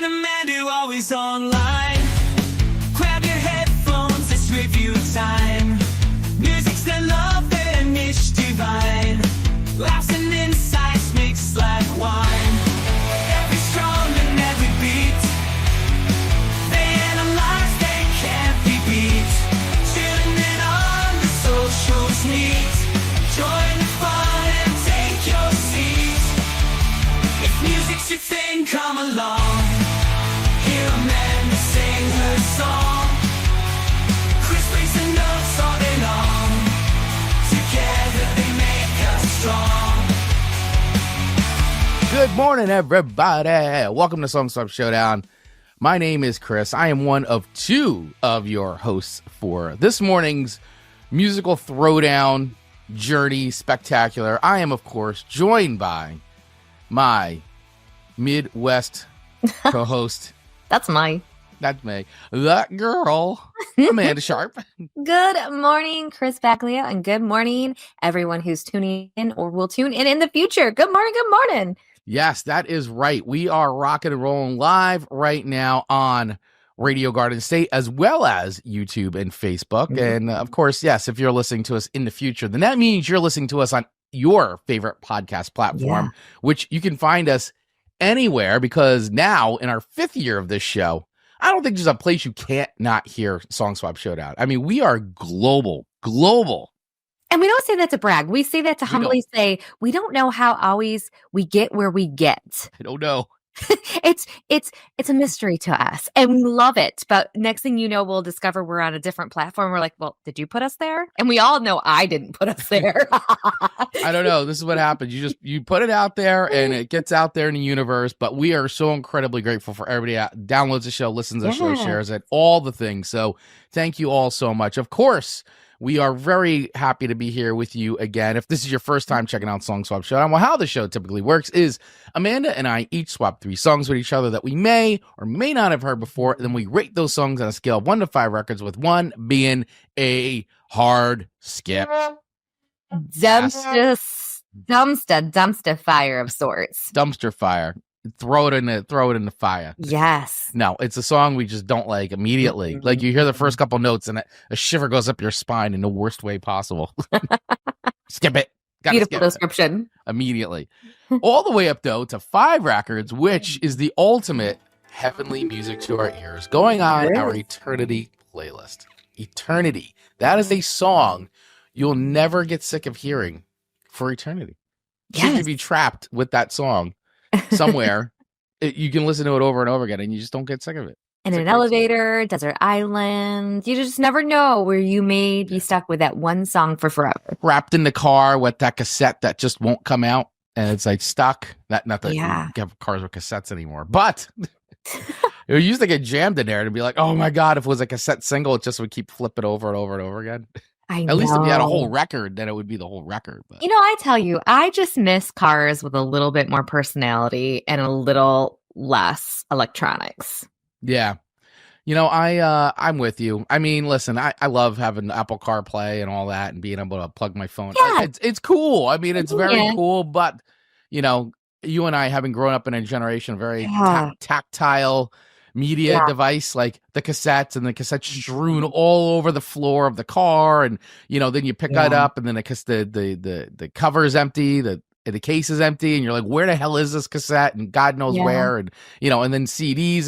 and Amanda always online. Grab your headphones, it's review time. Music's the love and niche divine. Laughs and insights mixed like wine. Every strong and every beat. They analyze, they can't be beat. Tuning in on the socials neat. Join the fun and take your seat. If music's your thing, come along. Hear Amanda sing her song. Chris plays the notes all day long. Together they make us strong. Good morning, everybody. Welcome to Song Swap Showdown. My name is Chris. I am one of two of your hosts for this morning's musical throwdown journey spectacular. I am, of course, joined by my Midwest co-host. That's me. That's me. That girl, Amanda Sharp. Good morning, Chris Baglio, and good morning, everyone who's tuning in or will tune in the future. Good morning, good morning. Yes, that is right. We are rocking and rolling live right now on Radio Garden State, as well as YouTube and Facebook. Mm-hmm. And of course, yes, if you're listening to us in the future, then that means you're listening to us on your favorite podcast platform, which you can find us anywhere, because now in our 5th year of this show, I don't think there's a place you can't not hear Song Swap Showdown. I mean, we are global. And we don't say that to brag. We say that to humbly say, we don't know how always we get where we get. I don't know. It's a mystery to us, and we love it. But next thing you know, we'll discover we're on a different platform. We're like, well, did you put us there? And we all know I didn't put us there. I don't know. This is what happens. You put it out there, and it gets out there in the universe. But we are so incredibly grateful for everybody that downloads the show, listens to the show, shares it, all the things. So thank you all so much. Of course, we are very happy to be here with you again. If this is your first time checking out Song Swap Showdown, well, how the show typically works is Amanda and I each swap 3 songs with each other that we may or may not have heard before. And then we rate those songs on a scale of 1 to 5 records, with 1 being a hard skip. Dumpster fire of sorts. Dumpster fire. Throw it in the fire. Yes. No, it's a song we just don't like immediately. Mm-hmm. Like, you hear the first couple notes and a shiver goes up your spine in the worst way possible. Skip it. Beautiful description. Immediately. All the way up, though, to 5 records, which is the ultimate heavenly music to our ears, going on our Eternity playlist. Eternity. That is a song you'll never get sick of hearing for eternity. Yes. You could be trapped with that song somewhere. You can listen to it over and over again, and you just don't get sick of it. In an elevator, desert island, you just never know where you may be stuck with that one song for forever. Wrapped in the car with that cassette that just won't come out, and it's like stuck. Not that you have cars with cassettes anymore, but it used to get jammed in there to be like, oh my god, if it was a cassette single, it just would keep flipping over and over and over again. At least if you had a whole record, then it would be the whole record. But. You know, I tell you, I just miss cars with a little bit more personality and a little less electronics. Yeah. You know, I'm with you. I mean, listen, I love having Apple CarPlay and all that and being able to plug my phone. Yeah. It's cool. I mean, it's very cool, but, you know, you and I, having grown up in a generation of very tactile media device, like the cassettes and the cassettes strewn all over the floor of the car, and you know, then you pick it up and then the cover is empty, the case is empty, and you're like, where the hell is this cassette, and God knows where, and you know, and then CDs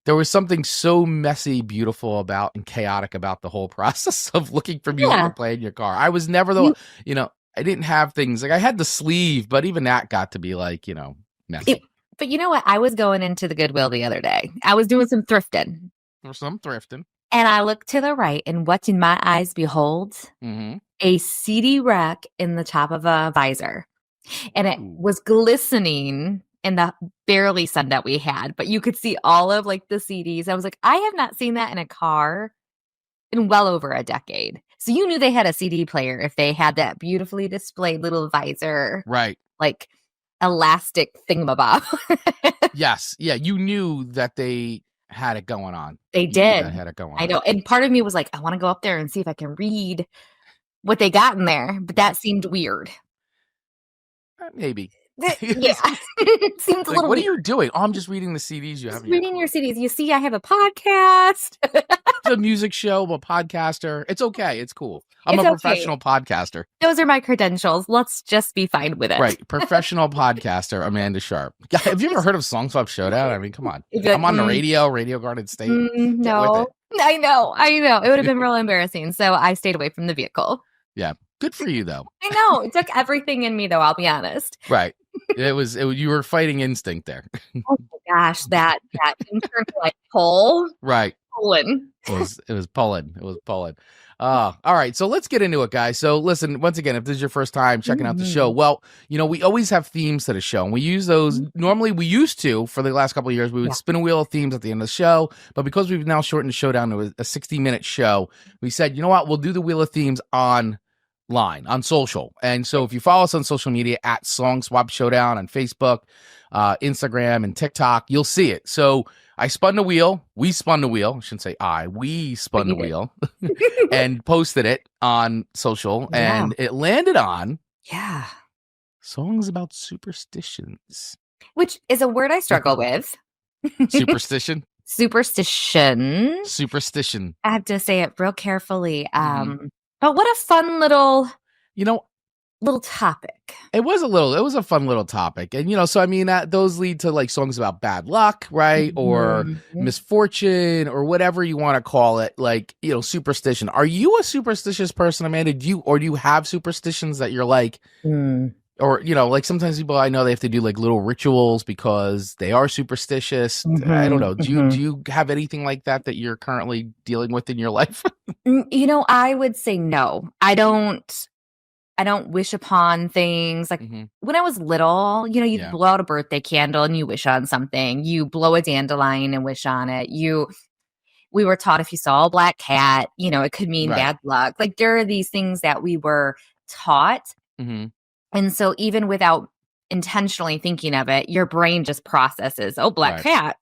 there was something so messy, beautiful about and chaotic about the whole process of looking for music to play in your car. I was never you know, I didn't have things like, I had the sleeve, but even that got to be like, you know, messy. But you know what? I was going into the Goodwill the other day. I was doing some thrifting. And I looked to the right, and what did my eyes behold? Mm-hmm. A CD rack in the top of a visor. And it was glistening in the barely sun that we had, but you could see all of like the CDs. I was like, I have not seen that in a car in well over a decade. So you knew they had a CD player if they had that beautifully displayed little visor. Right. Like elastic thingamabob. Yes. Yeah. You knew that they had it going on. They did. Had it going on. I know. And part of me was like, I want to go up there and see if I can read what they got in there. But that seemed weird. Maybe. Yeah. It seems a Like, little what are weird. you doing? Oh, I'm just reading the CDs you have. Just reading your CDs. You see, I have a podcast. It's a music show. I'm a podcaster. It's okay. It's cool. I'm a professional podcaster. Those are my credentials. Let's just be fine with it. Right. Professional podcaster, Amanda Sharp. Have you ever heard of Song Swap Showdown? I mean, come on. You'd be like, I'm on the Radio Garden State. No. I know. It would have been real embarrassing. So I stayed away from the vehicle. Yeah. Good for you, though. I know. It took everything in me, though, I'll be honest. Right. You were fighting instinct there. Oh my gosh, that internal like pull. Right. Pulling. It was pulling. All right, so let's get into it, guys. So listen, once again, if this is your first time checking out the show, well, we always have themes to the show, and we use those. Normally, we used to, for the last couple of years, we would spin a wheel of themes at the end of the show, but because we've now shortened the show down to a 60-minute show, we said, you know what, we'll do the wheel of themes online, on social. And so if you follow us on social media at Song Swap Showdown on Facebook, Instagram, and TikTok, you'll see it. So I spun the wheel. We spun the wheel. I shouldn't say we spun the wheel and posted it on social, and it landed on songs about superstitions, which is a word I struggle with. Superstition. I have to say it real carefully. But what a fun little topic. It was a fun little topic. And, so I mean, those lead to like songs about bad luck, right? Or misfortune, or whatever you want to call it. Like, superstition. Are you a superstitious person, Amanda? Do you have superstitions that you're like, or, like sometimes people I know they have to do like little rituals because they are superstitious. I don't know. Do you have anything like that you're currently dealing with in your life? I would say no. I don't wish upon things. Like when I was little, you blow out a birthday candle and you wish on something. You blow a dandelion and wish on it. We were taught if you saw a black cat, it could mean bad luck. Like there are these things that we were taught. And so even without intentionally thinking of it, your brain just processes, black cat.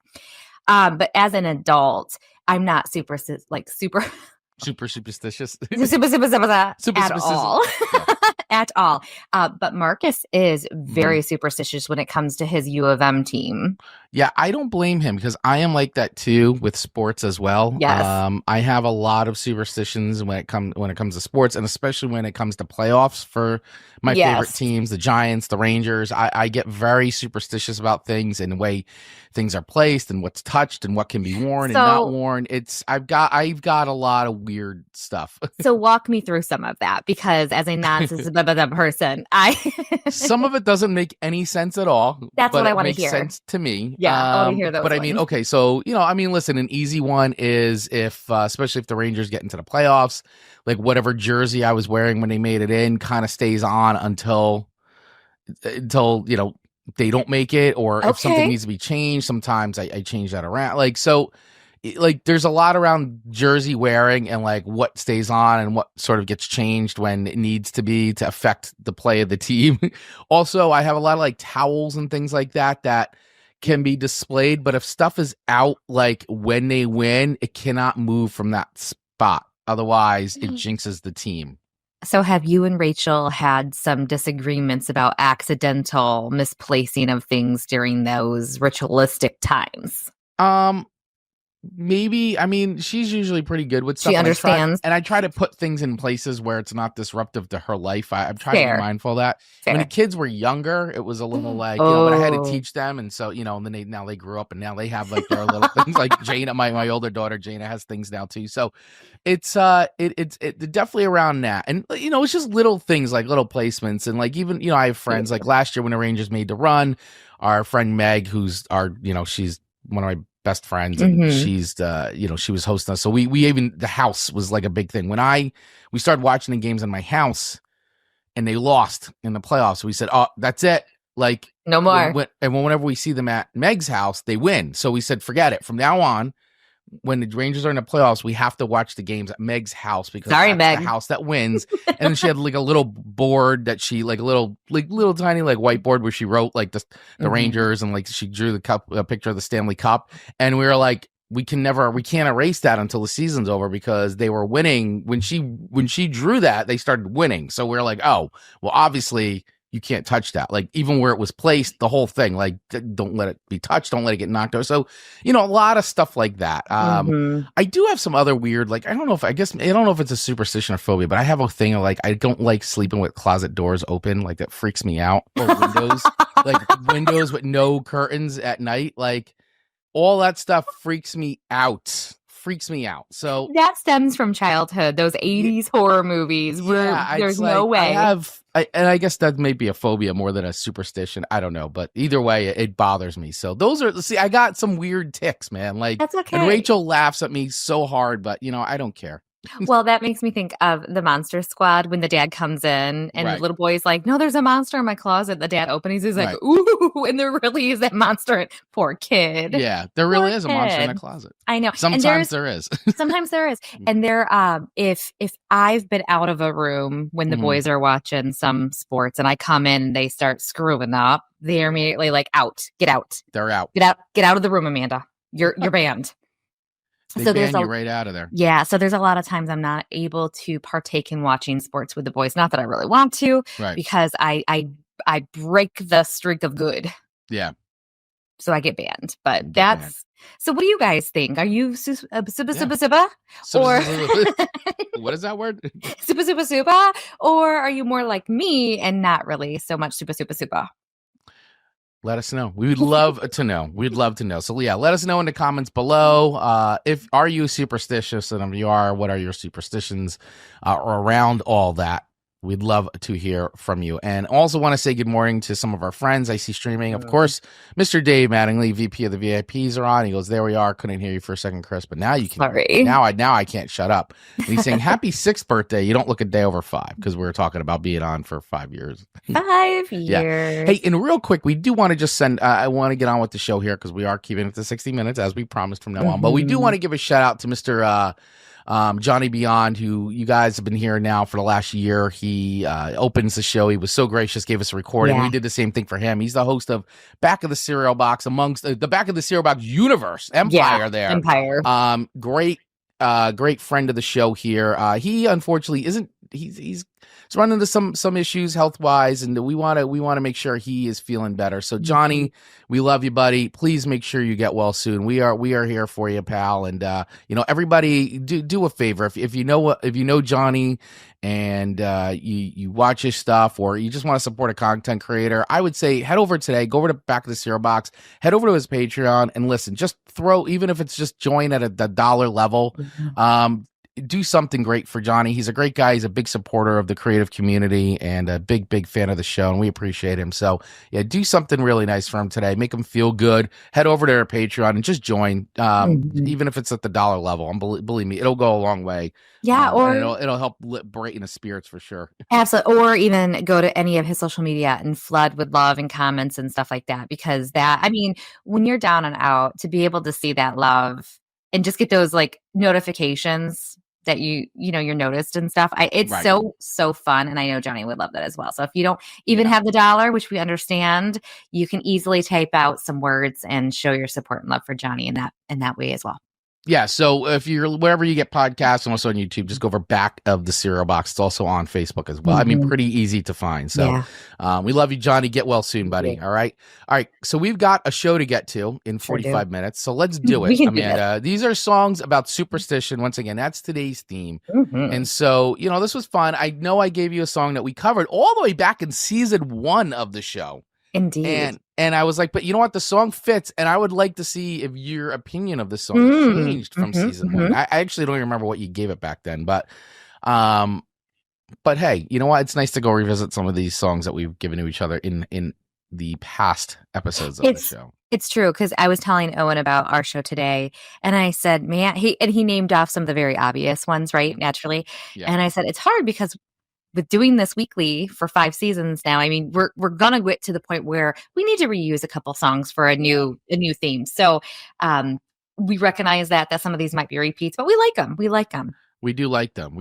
But as an adult, I'm not super superstitious at all. At all. But Marcus is very superstitious when it comes to his U of M team. Yeah, I don't blame him because I am like that too with sports as well. Yes. I have a lot of superstitions when it comes to sports, and especially when it comes to playoffs for my favorite teams, the Giants, the Rangers. I get very superstitious about things and the way things are placed and what's touched and what can be worn and not worn. I've got a lot of weird stuff. So walk me through some of that, because as a non-sensitive person, some of it doesn't make any sense at all. That's what I want to hear. Makes sense to me. Yeah, I want to hear those. But I mean, okay, so listen, an easy one is especially if the Rangers get into the playoffs, like whatever jersey I was wearing when they made it in kind of stays on until they don't make it, or if something needs to be changed, sometimes I change that around. Like, so like there's a lot around jersey wearing and like what stays on and what sort of gets changed when it needs to be to affect the play of the team. Also, I have a lot of like towels and things like that can be displayed, but if stuff is out like when they win, it cannot move from that spot. Otherwise, it jinxes the team. So have you and Rachel had some disagreements about accidental misplacing of things during those ritualistic times? Maybe. I mean, she's usually pretty good with stuff. She understands. And I try to put things in places where it's not disruptive to her life. I'm trying to be mindful of that. Fair. When the kids were younger, it was a little like, but I had to teach them. And so, and then now they grew up and now they have like their little things. Like Jana, my older daughter, Jana, has things now too. So it's definitely around that. And, it's just little things like little placements. And like, even, I have friends like last year when the Rangers made the run, our friend Meg, who's she's one of my best friends, and she's she was hosting us, so we even, the house was like a big thing when we started watching the games in my house and they lost in the playoffs. We said, oh, that's it, like no more. Whenever we see them at Meg's house, they win. So we said, forget it, from now on when the Rangers are in the playoffs, we have to watch the games at Meg's house, because that's Meg. the house that wins. And then she had like a little board that she like a little tiny like whiteboard where she wrote like the Rangers, and like she drew a picture of the Stanley Cup. And we were like, we can't erase that until the season's over, because they were winning when she drew that, they started winning. So we're like, oh, well, obviously you can't touch that. Like even where it was placed, the whole thing, like don't let it be touched, don't let it get knocked over. So, a lot of stuff like that. I do have some other weird, like, I don't know if it's a superstition or phobia, but I have a thing of like, I don't like sleeping with closet doors open. Like that freaks me out. Or windows, like windows with no curtains at night. Like all that stuff freaks me out. So that stems from childhood, those 80s horror movies where there's no way. I guess that may be a phobia more than a superstition. I don't know, but either way, it bothers me. So I got some weird tics, man. Like, that's okay. And Rachel laughs at me so hard, but I don't care. Well, that makes me think of the Monster Squad when the dad comes in and the little boy's like, no, there's a monster in my closet. The dad opens, he's like, ooh, and there really is that monster. Poor kid. Yeah, there really is a monster in the closet. I know. Sometimes there is. Sometimes there is. And if I've been out of a room when the boys are watching some sports and I come in and they start screwing up, they're immediately like, get out. They're out. Get out of the room, Amanda. You're banned. They ban you right out of there. Yeah, so there's a lot of times I'm not able to partake in watching sports with the boys. Not that I really want to, because I break the streak of good. Yeah. So I get banned. But so what do you guys think? Are you suba? Or what is that word? Suba? Or are you more like me and not really so much suba? Let us know. We would love to know. We'd love to know. So yeah, let us know in the comments below. Are you superstitious? And if you are, what are your superstitions around all that? We'd love to hear from you. And also want to say good morning to some of our friends I see streaming. Of course, Mr. Dave Mattingly, VP of the VIPs, are on. He goes, there we are. Couldn't hear you for a second, Chris, but now you can. Sorry. Now I can't shut up. And he's saying, happy 6th birthday. You don't look a day over 5, because we were talking about being on for 5 years. 5 years. Yeah. Hey, and real quick, we do want to just send, I want to get on with the show here because we are keeping it to 60 minutes as we promised from now on. But we do want to give a shout out to Mr. Johnny Beyond, who you guys have been hearing now for the last year. He opens the show. He was so gracious, gave us a recording. We did the same thing for him. He's the host of Back of the Cereal Box, amongst the Back of the Cereal Box universe empire there. Empire. Great friend of the show here. He unfortunately isn't. He's running into some issues health wise, and we want to make sure he is feeling better. So Johnny, we love you, buddy. Please make sure you get well soon. We are here for you, pal. And everybody do a favor if you know Johnny and you watch his stuff, or you just want to support a content creator, I would say head over today. Go over to Back of the Cereal Box. Head over to his Patreon and listen. Just throw, even if it's just join at the dollar level. Do something great for Johnny. He's a great guy. He's a big supporter of the creative community and a big fan of the show, and we appreciate him. So yeah, do something really nice for him today. Make him feel good. Head over to our Patreon and just join, even if it's at the dollar level. And believe me, it'll go a long way. Yeah, or it'll help brighten his spirits for sure. Absolutely. Or even go to any of his social media and flood with love and comments and stuff like that, because when you're down and out, to be able to see that love and just get those like notifications that you're noticed and stuff. It's so fun. And I know Johnny would love that as well. So if you don't even have the dollar, which we understand, you can easily type out some words and show your support and love for Johnny in that way as well. Yeah, so if you're wherever you get podcasts and also on YouTube, just go over Back of the Cereal Box. It's also on Facebook as well. Pretty easy to find. So we love you, Johnny. Get well soon, buddy. All right. So we've got a show to get to in 45 minutes. So let's do it, Amanda. These are songs about superstition. Once again, that's today's theme. And so, this was fun. I know I gave you a song that we covered all the way back in season 1 of the show. Indeed. And I was like, but you know what? The song fits, and I would like to see if your opinion of the song changed from season 1. I actually don't even remember what you gave it back then, but hey, you know what? It's nice to go revisit some of these songs that we've given to each other in the past episodes of the show. It's true, because I was telling Owen about our show today, and I said, man, he named off some of the very obvious ones, right? Naturally. Yeah. And I said, it's hard because with doing this weekly for 5 seasons now, we're gonna get to the point where we need to reuse a couple songs for a new theme. So we recognize that some of these might be repeats, but we like them. We do like them.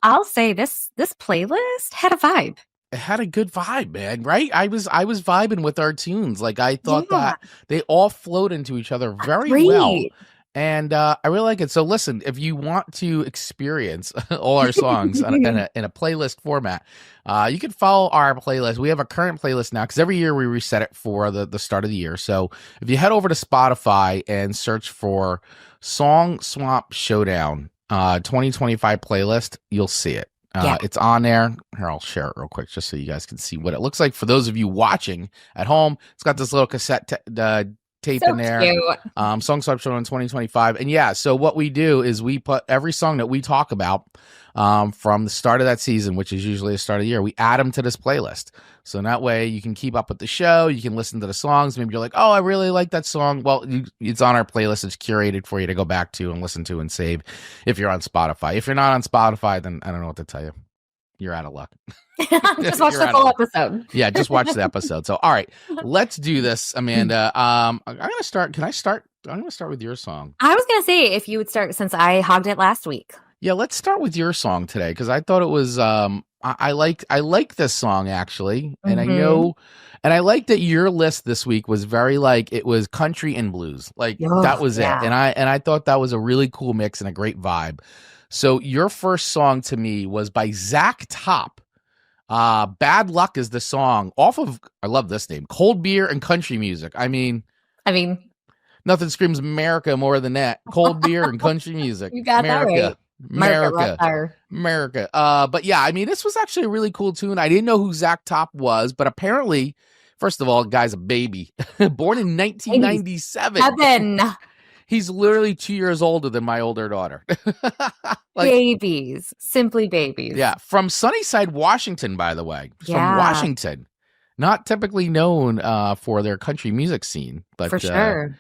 I'll say this playlist had a vibe. It had a good vibe, man. Right? I was vibing with our tunes. Like I thought that they all flowed into each other very well. And I really like it. So listen, if you want to experience all our songs in a playlist format, you can follow our playlist. We have a current playlist now because every year we reset it for the start of the year. So if you head over to Spotify and search for Song Swap Showdown 2025 playlist, you'll see it. It's on there. Here, I'll share it real quick just so you guys can see what it looks like. For those of you watching at home, it's got this little cassette tape in there. Cute. Song Swap Showdown 2025. And so what we do is we put every song that we talk about from the start of that season, which is usually the start of the year, we add them to this playlist. So that way you can keep up with the show. You can listen to the songs. Maybe you're like, oh, I really like that song. Well, it's on our playlist. It's curated for you to go back to and listen to and save if you're on Spotify. If you're not on Spotify, then I don't know what to tell you. You're out of luck. Just watch the full episode. Yeah, just watch the episode. So, all right, let's do this, Amanda. I'm gonna start. Can I start? I'm gonna start with your song. I was gonna say if you would start since I hogged it last week. Yeah, let's start with your song today because I thought it was. I like this song actually, and I know, and I like that your list this week was very like it was country and blues. Like that was it, and I thought that was a really cool mix and a great vibe. So your first song to me was by Zach Top. Bad Luck is the song off of, I love this name, Cold Beer and Country Music. I mean, nothing screams America more than that. Cold beer and country music. You got America. That right. America. But yeah, I mean, this was actually a really cool tune. I didn't know who Zach Top was, but apparently, first of all, the guy's a baby. Born in 1997. He's literally 2 years older than my older daughter. Babies. Simply babies. Yeah. From Sunnyside, Washington, by the way. From Washington. Not typically known for their country music scene. But, for sure.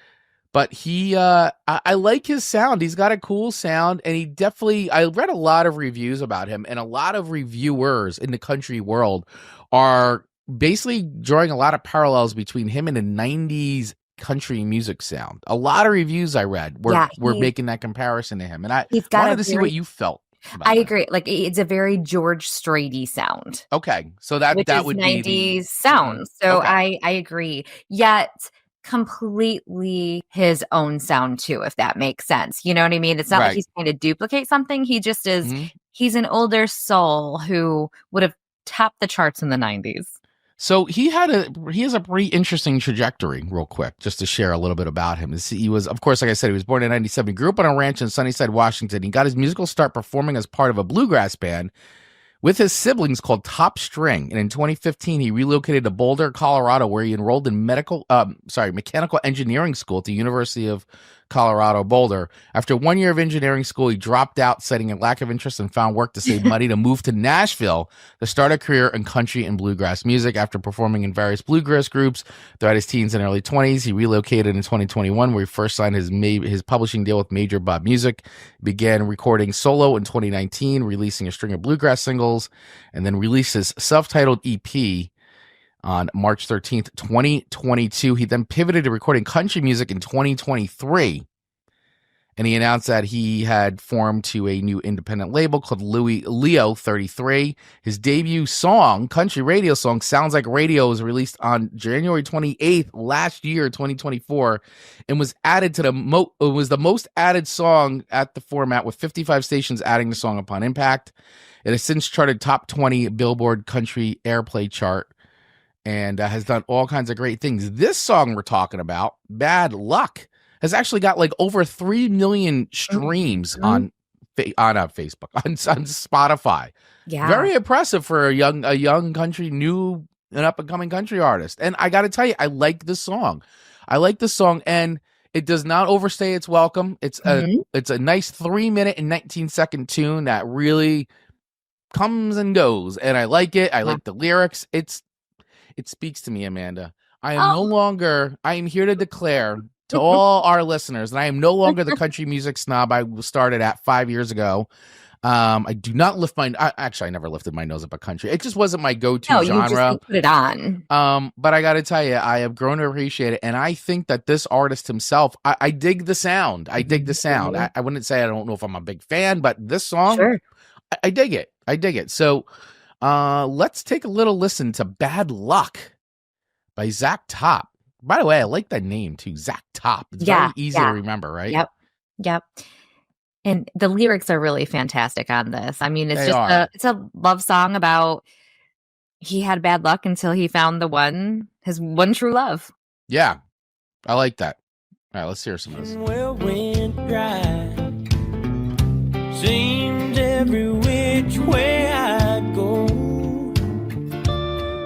But he, I like his sound. He's got a cool sound. And he definitely, I read a lot of reviews about him. And a lot of reviewers in the country world are basically drawing a lot of parallels between him and the 90s country music sound. A lot of reviews I read were making that comparison to him, and I wanted to see what you felt about I agree. Like it's a very George Strait sound. Okay, so that would 90s be sound. So I agree. Yet completely his own sound too, if that makes sense. You know what I mean? It's not like he's trying to duplicate something. He just is. He's an older soul who would have topped the charts in the 90s. So he has a pretty interesting trajectory, real quick, just to share a little bit about him. He was, of course, like I said, he was born in 97. He grew up on a ranch in Sunnyside, Washington. He got his musical start performing as part of a bluegrass band with his siblings called Top String. And in 2015, he relocated to Boulder, Colorado, where he enrolled in mechanical engineering school at the University of Colorado, Boulder. After 1 year of engineering school, he dropped out, citing a lack of interest, and found work to save money to move to Nashville to start a career in country and bluegrass music. After performing in various bluegrass groups throughout his teens and early 20s, he relocated in 2021, where he first signed his publishing deal with Major Bob Music, began recording solo in 2019, releasing a string of bluegrass singles, and then released his self-titled EP on March 13th, 2022. He then pivoted to recording country music in 2023. And he announced that he had formed to a new independent label called Leo 33. His debut song, country radio song, Sounds Like Radio, was released on January 28th last year, 2024, and was added to the most added song at the format, with 55 stations adding the song upon impact. It has since charted top 20 Billboard country airplay chart, and has done all kinds of great things. This song we're talking about, Bad Luck, has actually got like over 3 million streams on Facebook, on Spotify. Yeah. Very impressive for a young country, new and up and coming country artist. And I got to tell you, I like this song. And it does not overstay its welcome. It's a nice 3-minute and 19-second tune that really comes and goes. And I like it. I like the lyrics. It speaks to me, Amanda. I am here to declare to all our listeners that I am no longer the country music snob I started at 5 years ago. I do not lift I never lifted my nose up a country. It just wasn't my go-to genre. You just put it on. But I got to tell you, I have grown to appreciate it. And I think that this artist himself, I dig the sound. I wouldn't say I don't know if I'm a big fan, but this song, I dig it. So let's take a little listen to Bad Luck by Zach Top. By the way, I like that name too, Zach Top. It's very easy to remember, right? Yep. Yep. And the lyrics are really fantastic on this. I mean, it's They just are. it's a love song about he had bad luck until he found his one true love. Yeah, I like that. All right, let's hear some of this. Well went dry. Seems every which way I go,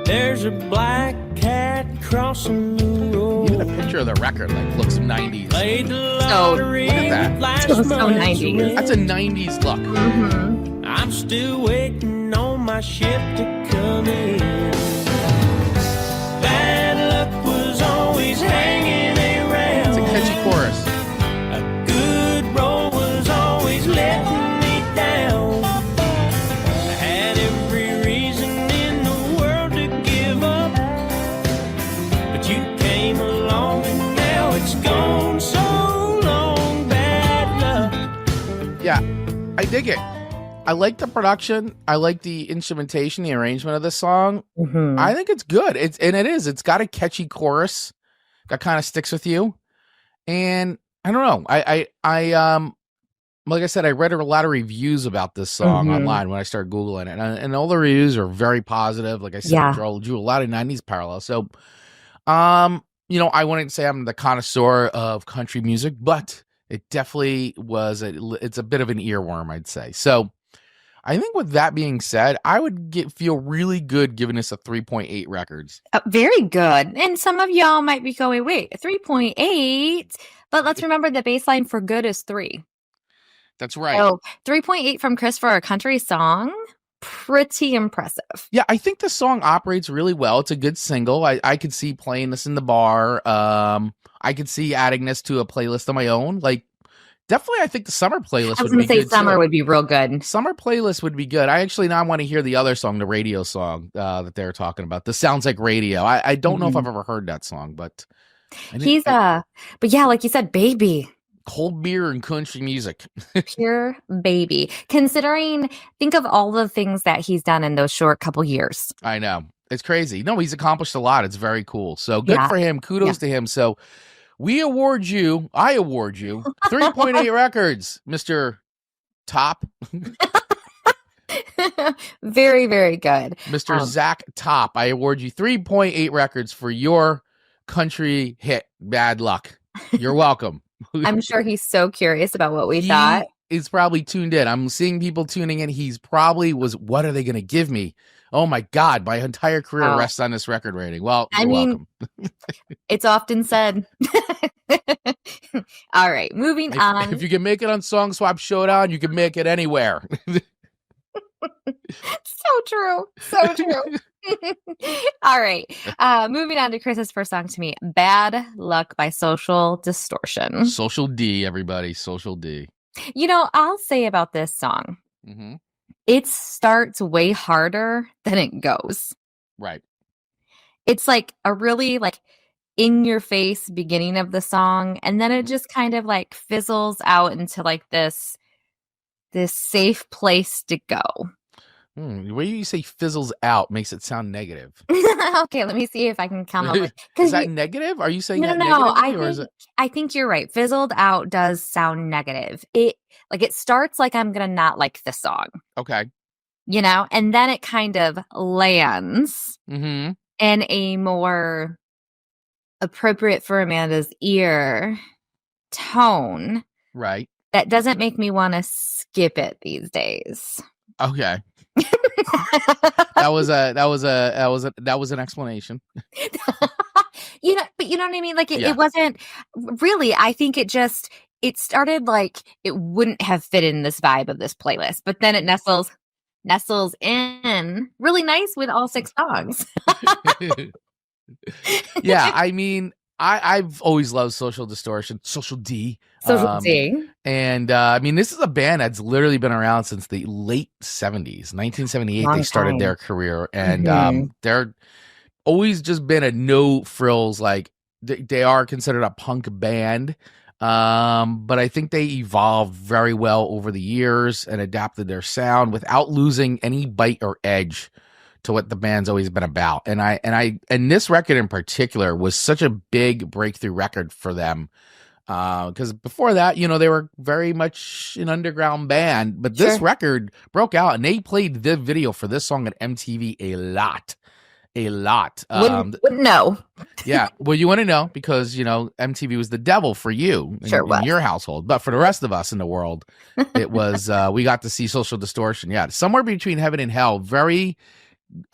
there's a black cat crossing the road. Even a picture of the record like looks 90s. Played the lottery look at that. last So month. 90s. That's a 90s look. Mm-hmm. I'm still waiting on my ship to come in. Bad luck was always hanging around. It's a catchy chorus. A good roll was always letting me down. I had every reason in the world to give up, but you came along and now it's gone so long. Bad luck. Yeah, I dig it. I like the production. I like the instrumentation, the arrangement of the song. Mm-hmm. I think it's good. It's got a catchy chorus that kind of sticks with you. And I don't know. I like I said, I read a lot of reviews about this song online when I started Googling it. And all the reviews are very positive. Like I said, drew a lot of 90s parallels. So, I wouldn't say I'm the connoisseur of country music, but it definitely it's a bit of an earworm, I'd say. So I think with that being said, I would feel really good giving this a 3.8 records. Very good. And some of y'all might be going, wait, 3.8? But let's remember the baseline for good is 3. That's right. So 3.8 from Chris for a country song, pretty impressive. Yeah, I think the song operates really well. It's a good single. I could see playing this in the bar. I could see adding this to a playlist of my own. Like, definitely, I think the summer playlist would be good. Summer too. would be real good. Summer playlist would be good. I actually now want to hear the other song, the radio song that they're talking about. This sounds like radio. I don't know if I've ever heard that song, but but yeah, like you said, baby. Cold beer and country music. Pure baby. Think of all the things that he's done in those short couple years. I know. It's crazy. No, he's accomplished a lot. It's very cool. So good for him. Kudos to him. So I award you 3.8 records, Mr. Top. Very, very good. Mr. Zach Top. I award you 3.8 records for your country hit, Bad Luck. You're welcome. I'm sure he's so curious about what we thought. He's probably tuned in. I'm seeing people tuning in. He's probably what are they going to give me? Oh my God, my entire career rests on this record rating. Well, you're welcome. It's often said. All right, moving on. If you can make it on Song Swap Showdown, you can make it anywhere. So true. So true. All right. Moving on to Chris's first song to me, Bad Luck by Social Distortion. Social D, everybody. Social D. I'll say about this song, it starts way harder than it goes. Right. It's like a really in your face beginning of the song, and then it just kind of fizzles out into this safe place to go. The way you say fizzles out makes it sound negative. Okay, let me see if I can come up with. Is that negative? Are you saying that No, negatively, I think you're right. Fizzled out does sound negative. It starts like I'm gonna not like the song. Okay. And then it kind of lands in a more appropriate for Amanda's ear tone. Right. That doesn't make me want to skip it these days. Okay. that was an explanation. But you know what I mean? It wasn't really, I think it started it wouldn't have fit in this vibe of this playlist, but then it nestles in really nice with all 6 songs. Yeah, I mean, I've always loved Social Distortion, Social D. Social D. And I mean, this is a band that's literally been around since the late 70s. 1978, they started their career. And they're always just been a no frills. They are considered a punk band. But I think they evolved very well over the years and adapted their sound without losing any bite or edge to what the band's always been about. And this record in particular was such a big breakthrough record for them. Because before that, they were very much an underground band, but this record broke out, and they played the video for this song at MTV a lot. Wouldn't know. Yeah. Well, you want to know because, MTV was the devil for you in your household. But for the rest of us in the world, it was, we got to see Social Distortion. Yeah. Somewhere Between Heaven and Hell. Very,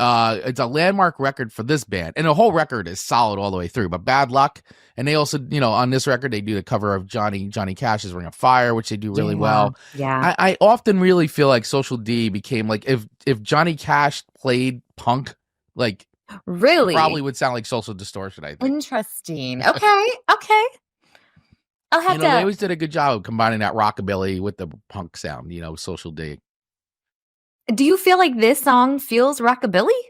it's a landmark record for this band. And the whole record is solid all the way through. But Bad Luck. And they also, on this record, they do the cover of Johnny Cash's Ring of Fire, which they do really well. Yeah. I often really feel like Social D became like, if Johnny Cash played punk, like, really probably would sound like Social Distortion, I think. Interesting. Okay. I'll have to. They always did a good job of combining that rockabilly with the punk sound, Social D. Do you feel like this song feels rockabilly?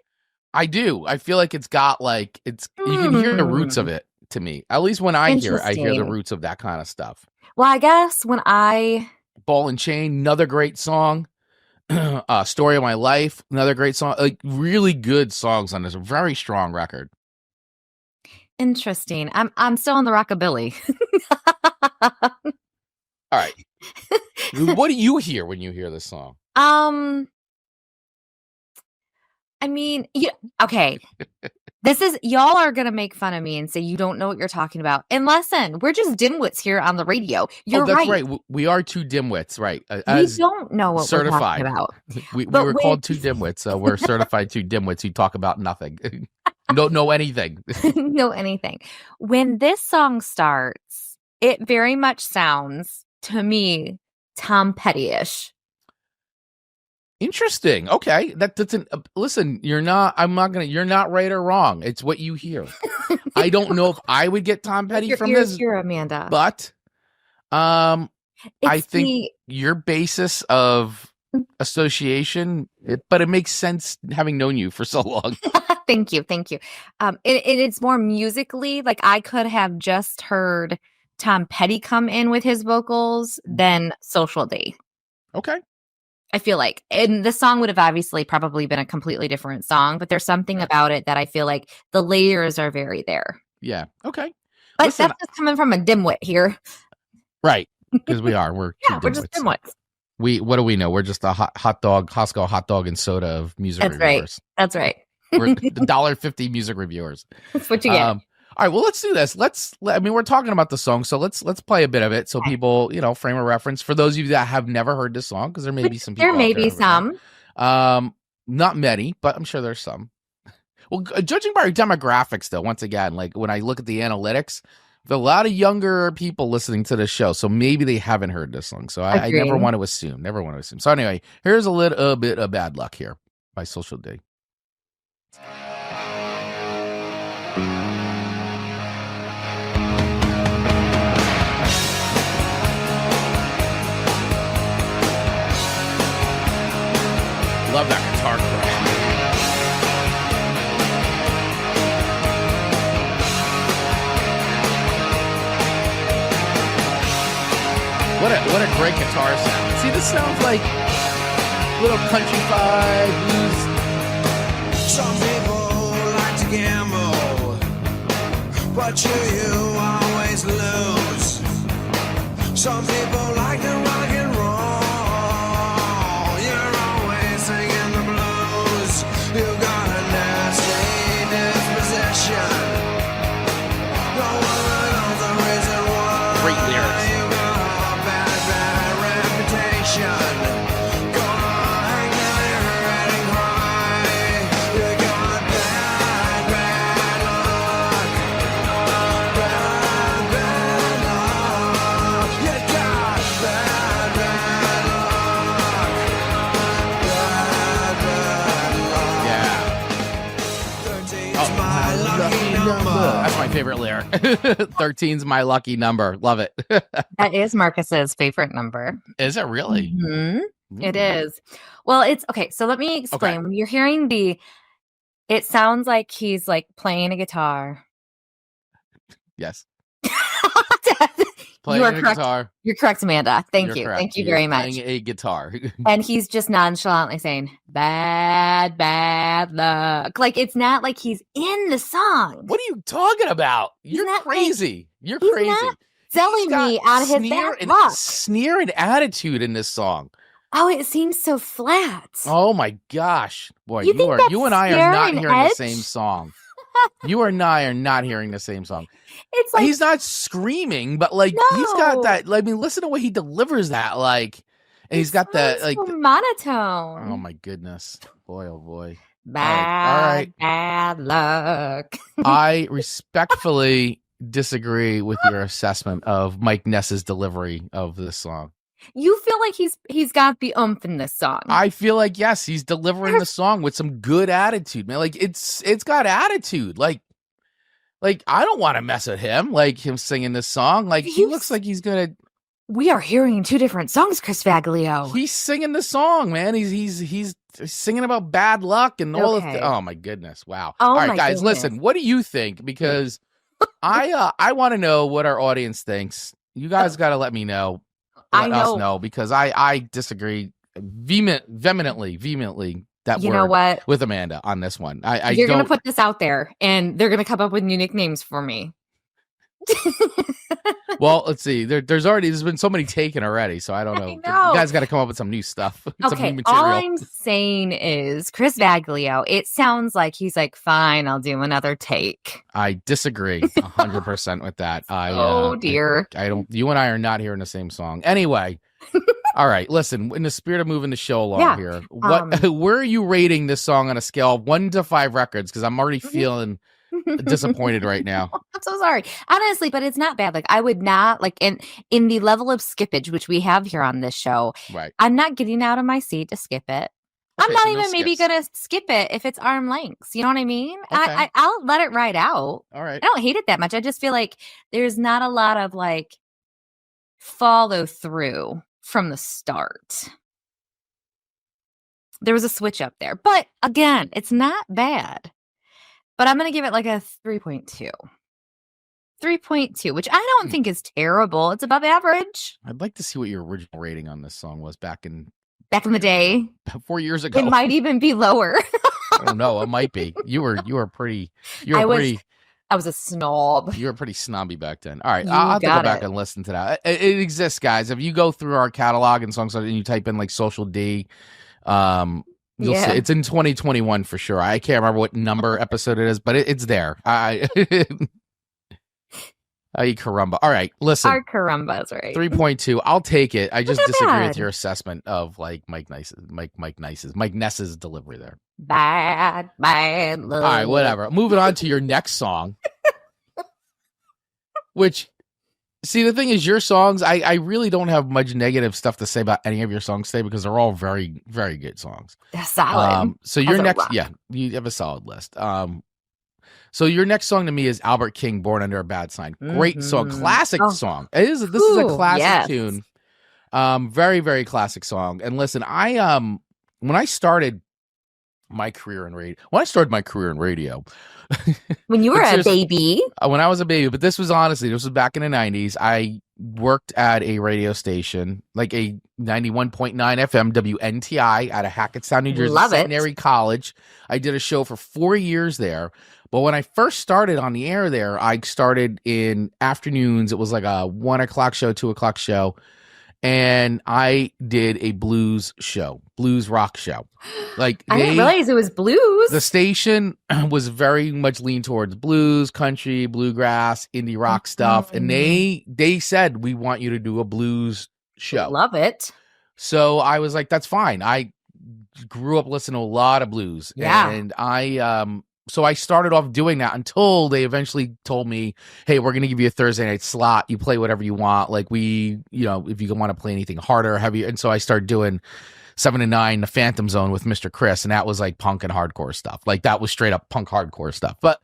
I do. I feel like it's got you can hear the roots of it to me. At least when I hear the roots of that kind of stuff. Well, I guess Ball and Chain, another great song. Story of My Life, another great song. Like really good songs on this very strong record. Interesting. I'm still on the rockabilly. All right. What do you hear when you hear this song? I mean, okay. Y'all are going to make fun of me and say you don't know what you're talking about. And listen, we're just dimwits here on the radio. You're that's right. We are two dimwits, right? We don't know what we're talking about. We were called two dimwits. We're certified two dimwits who talk about nothing. Don't know anything. Know anything. When this song starts, it very much sounds, to me, Tom Petty-ish. Interesting. Okay. Listen, you're not right or wrong. It's what you hear. I don't know if I would get Tom Petty from this. You're Amanda. But I think your basis of association, but it makes sense having known you for so long. Thank you. It's more musically, like I could have just heard Tom Petty come in with his vocals than Social D. Okay. I feel like, and the song would have obviously probably been a completely different song, but there's something about it that I feel like the layers are very there. Yeah. Okay. But that's just coming from a dimwit here. Right. Because we're we're just dimwits. What do we know? We're just a hot dog, Costco hot dog and soda of music reviewers. That's right. We're the $1.50 music reviewers. That's what you get. All right, well, let's do this. We're talking about the song, so let's play a bit of it so people, frame a reference. For those of you that have never heard this song, because there may be some people. There may be some. Not many, but I'm sure there's some. Well, judging by your demographics, though, once again, like when I look at the analytics, there's a lot of younger people listening to this show, so maybe they haven't heard this song. So I never want to assume. So anyway, here's a little bit of Bad Luck here by Social D. Love that guitar crash. What a great guitar sound. See, this sounds like little country vibe blues. Some people like to gamble, but you always lose. Some people like to rock and roll. Singing the blues, you got a nasty disposition. No one knows the reason why. Great lyrics. You got a bad reputation. Gonna hang down your head and cry. You got bad luck. Bad luck. You got bad luck. That's my favorite lyric. 13's my lucky number. Love it. That is Marcus's favorite number. Is it really? Mm-hmm. It is. Well, it's okay. So let me explain. Okay. When you're hearing it sounds like he's like playing a guitar. Yes. You are correct. Guitar. You're correct, Amanda. Thank you. Correct. Thank you very much. Playing a guitar. And he's just nonchalantly saying, bad luck. Like, it's not like he's in the song. What are you talking about? You're crazy. You're crazy. selling me out of his bad luck. Sneer and attitude in this song. Oh, it seems so flat. Oh my gosh, boy, You think that's you and I are scare not and hearing edge? the same song. You and I are not hearing the same song. It's like He's not screaming, but like he's got that. I mean, listen to what he delivers that like, and he's got that like. so monotone. Oh my goodness, boy, oh boy. Bad luck. I respectfully disagree with your assessment of Mike Ness's delivery of this song. You feel like he's got the oomph in this song. I feel like yes, he's delivering the song with some good attitude, man. Like it's got attitude. Like I don't want to mess with him. Like him singing this song. Like he looks like he's gonna. We are hearing two different songs, Chris Vaglio. He's singing the song, man. He's singing about bad luck and all of. Oh my goodness! Wow. Oh, all right, my guys, goodness. listen. What do you think? Because I want to know what our audience thinks. You guys got to let me know. Let us know because I disagree vehemently that you know what with Amanda on this one. You're gonna put this out there and they're gonna come up with new nicknames for me. Well, let's see. There's been so many taken already, so I don't know. You guys got to come up with some new stuff. Okay, some new material. all I'm saying is Chris Vaglio. It sounds like he's like, fine, I'll do another take. I disagree 100% with that. Oh dear. I don't. You and I are not hearing the same song. Anyway. All right. Listen. In the spirit of moving the show along here, where are you rating this song on a scale of 1 to 5 records? Because I'm already feeling disappointed right now. I'm so sorry, honestly, but it's not bad. Like I would not like in the level of skippage which we have here on this show. Right. I'm not getting out of my seat to skip it. I'm not even maybe gonna skip it if it's arm lengths. You know what I mean? Okay. I'll let it ride out. All right. I don't hate it that much. I just feel like there's not a lot of like follow through from the start. There was a switch up there, but again, it's not bad. But I'm going to give it like a 3.2. 3.2, which I don't think is terrible. It's above average. I'd like to see what your original rating on this song was back in the day. 4 years ago. It might even be lower. I don't know. It might be. You were pretty. I was a snob. You were pretty snobby back then. All right, I'll have to go back and listen to that. It exists, guys. If you go through our catalog and songs and you type in like Social D, you'll see it's in 2021 for sure. I can't remember what number episode it is, but it's there. Caramba. All right, listen. Our Carumba's right. 3.2. I'll take it. I just disagree with your assessment of like Mike Ness's delivery there. Bad love. All right, whatever. Moving on to your next song. Which, see, the thing is, your songs, I really don't have much negative stuff to say about any of your songs today because they're all very, very good songs. They're solid. So your next, you have a solid list. So your next song to me is Albert King, Born Under a Bad Sign. Great song, classic song. This is a classic tune. Very, very classic song. And listen, when I started my career in radio, when you were a baby, when I was a baby, but this was back in the 90s. I worked at a radio station, like a 91.9 FM WNTI out of Hackettstown, New Jersey, Centenary College. I did a show for 4 years there. But when I first started on the air there, I started in afternoons. It was like a 1 o'clock show, 2 o'clock show. And I did a blues rock show. Like I didn't realize it was blues. The station was very much leaned towards blues, country, bluegrass, indie rock stuff. And they said, we want you to do a blues show. Love it. So I was like, that's fine. I grew up listening to a lot of blues. Yeah. And so I started off doing that until they eventually told me, hey, we're going to give you a Thursday night slot. You play whatever you want. Like if you want to play anything harder, heavier. And so I started doing 7 to 9, The Phantom Zone with Mr. Chris. And that was like punk and hardcore stuff. Like that was straight up punk hardcore stuff. But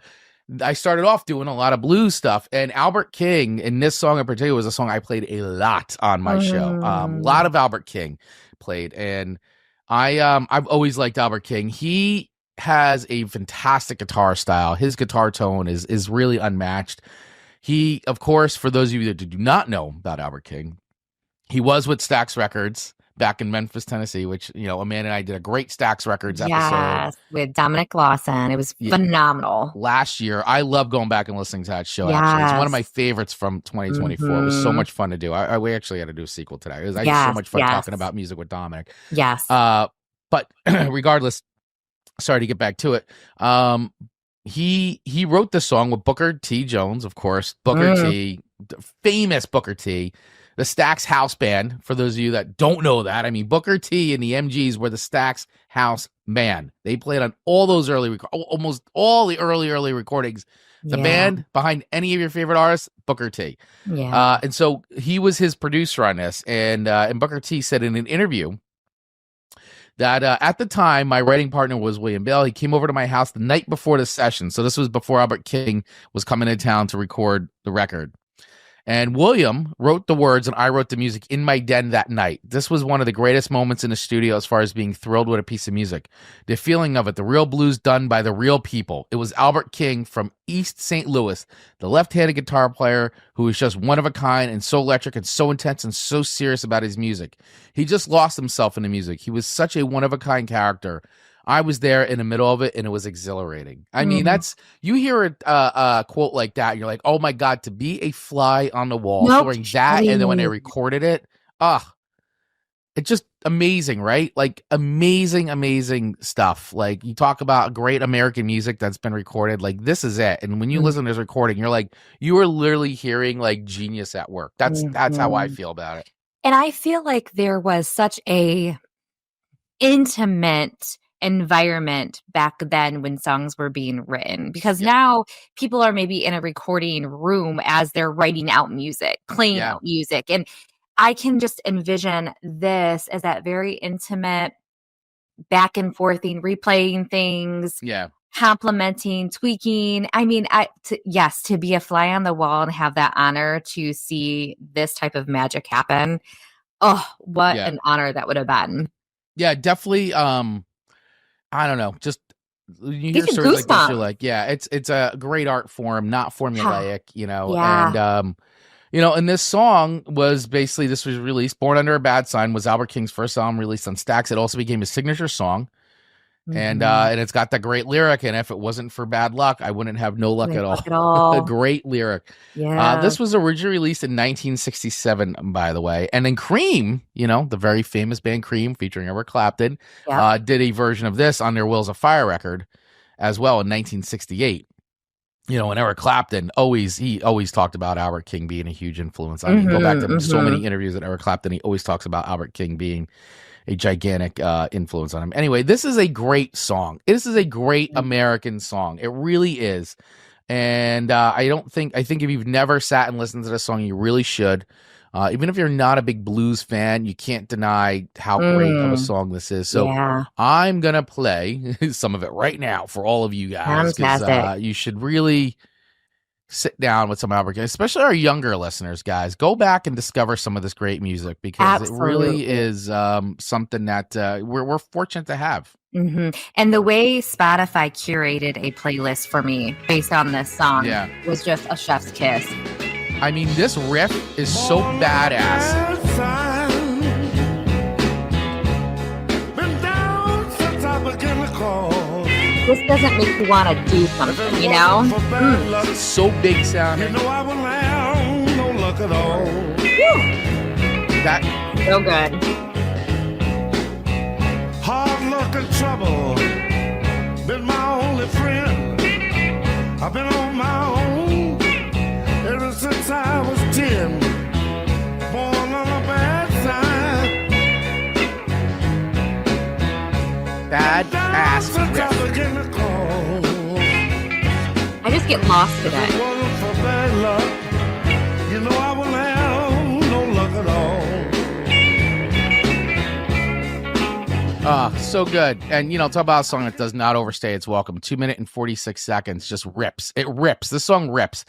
I started off doing a lot of blues stuff. And Albert King, in this song in particular, was a song I played a lot on my show. A lot of Albert King played. And I've always liked Albert King. He has a fantastic guitar style. His guitar tone is really unmatched. He, of course, for those of you that do not know about Albert King, he was with Stax Records back in Memphis, Tennessee, which, Amanda and I did a great Stax Records episode. Yes, with Dominic Lawson. It was phenomenal. Last year. I love going back and listening to that show, actually. It's one of my favorites from 2024. It was so much fun to do. We actually had to do a sequel today. I had so much fun talking about music with Dominic. Yes. But regardless, sorry to get back to it. He wrote the song with Booker T. Jones, of course. Booker T, famous Booker T, the Stax House Band. For those of you that don't know that, I mean, Booker T and the MGs were the Stax House Band. They played on all those almost all the early recordings. The band behind any of your favorite artists, Booker T. Yeah. And so he was his producer on this. And Booker T said in an interview that at the time, my writing partner was William Bell. He came over to my house the night before the session. So this was before Albert King was coming to town to record the record. And William wrote the words and I wrote the music in my den that night. This was one of the greatest moments in the studio as far as being thrilled with a piece of music. The feeling of it, the real blues done by the real people. It was Albert King from East St. Louis, the left-handed guitar player who was just one of a kind and so electric and so intense and so serious about his music. He just lost himself in the music. He was such a one-of-a-kind character. I was there in the middle of it, and it was exhilarating. I mean, you hear a quote like that, and you're like, oh, my God, to be a fly on the wall during that, and then when they recorded it, it's just amazing, right? Like, amazing stuff. Like, you talk about great American music that's been recorded. Like, this is it. And when you listen to this recording, you're like, you are literally hearing, like, genius at work. That's how I feel about it. And I feel like there was such a intimate environment back then when songs were being written, because now people are maybe in a recording room as they're writing out music, playing out music. And I can just envision this as that very intimate back and forthing, replaying things, complimenting, tweaking. I mean, to be a fly on the wall and have that honor to see this type of magic happen. Oh, what an honor that would have been. Yeah, definitely. I don't know. Just you hear stories like this, you're like, it's a great art form, not formulaic, and and this song was basically, this was released. Born Under a Bad Sign was Albert King's first album released on Stax. It also became his signature song. And it's got that great lyric, and if it wasn't for bad luck, I wouldn't have no luck at all. A great lyric. Yeah. This was originally released in 1967, by the way. And then Cream, the very famous band Cream, featuring Eric Clapton, did a version of this on their Wheels of Fire record as well in 1968. And Eric Clapton always talked about Albert King being a huge influence. I mean, go back to so many interviews with Eric Clapton. He always talks about Albert King being a gigantic influence on him. Anyway, this is a great song. This is a great American song. It really is. And I think if you've never sat and listened to this song, you really should. Even if you're not a big blues fan, you can't deny how great of a song this is. So I'm going to play some of it right now for all of you guys. Because you should really sit down with some Albert King, especially our younger listeners, guys. Go back and discover some of this great music, because it really is something that we're fortunate to have. And the way Spotify curated a playlist for me based on this song was just a chef's kiss. I mean, this riff is so badass. This doesn't make you want to do something, So big sounding. I will have no luck at all. That so good. Hard luck and trouble been my only friend. I've been on my own ever since I was 10. Born on a bad sign. bad ass riff. I just get lost in it. You know I will have no luck at all. So good. And, talk about a song that does not overstay its welcome. 2 minutes and 46 seconds. Just rips. It rips. This song rips.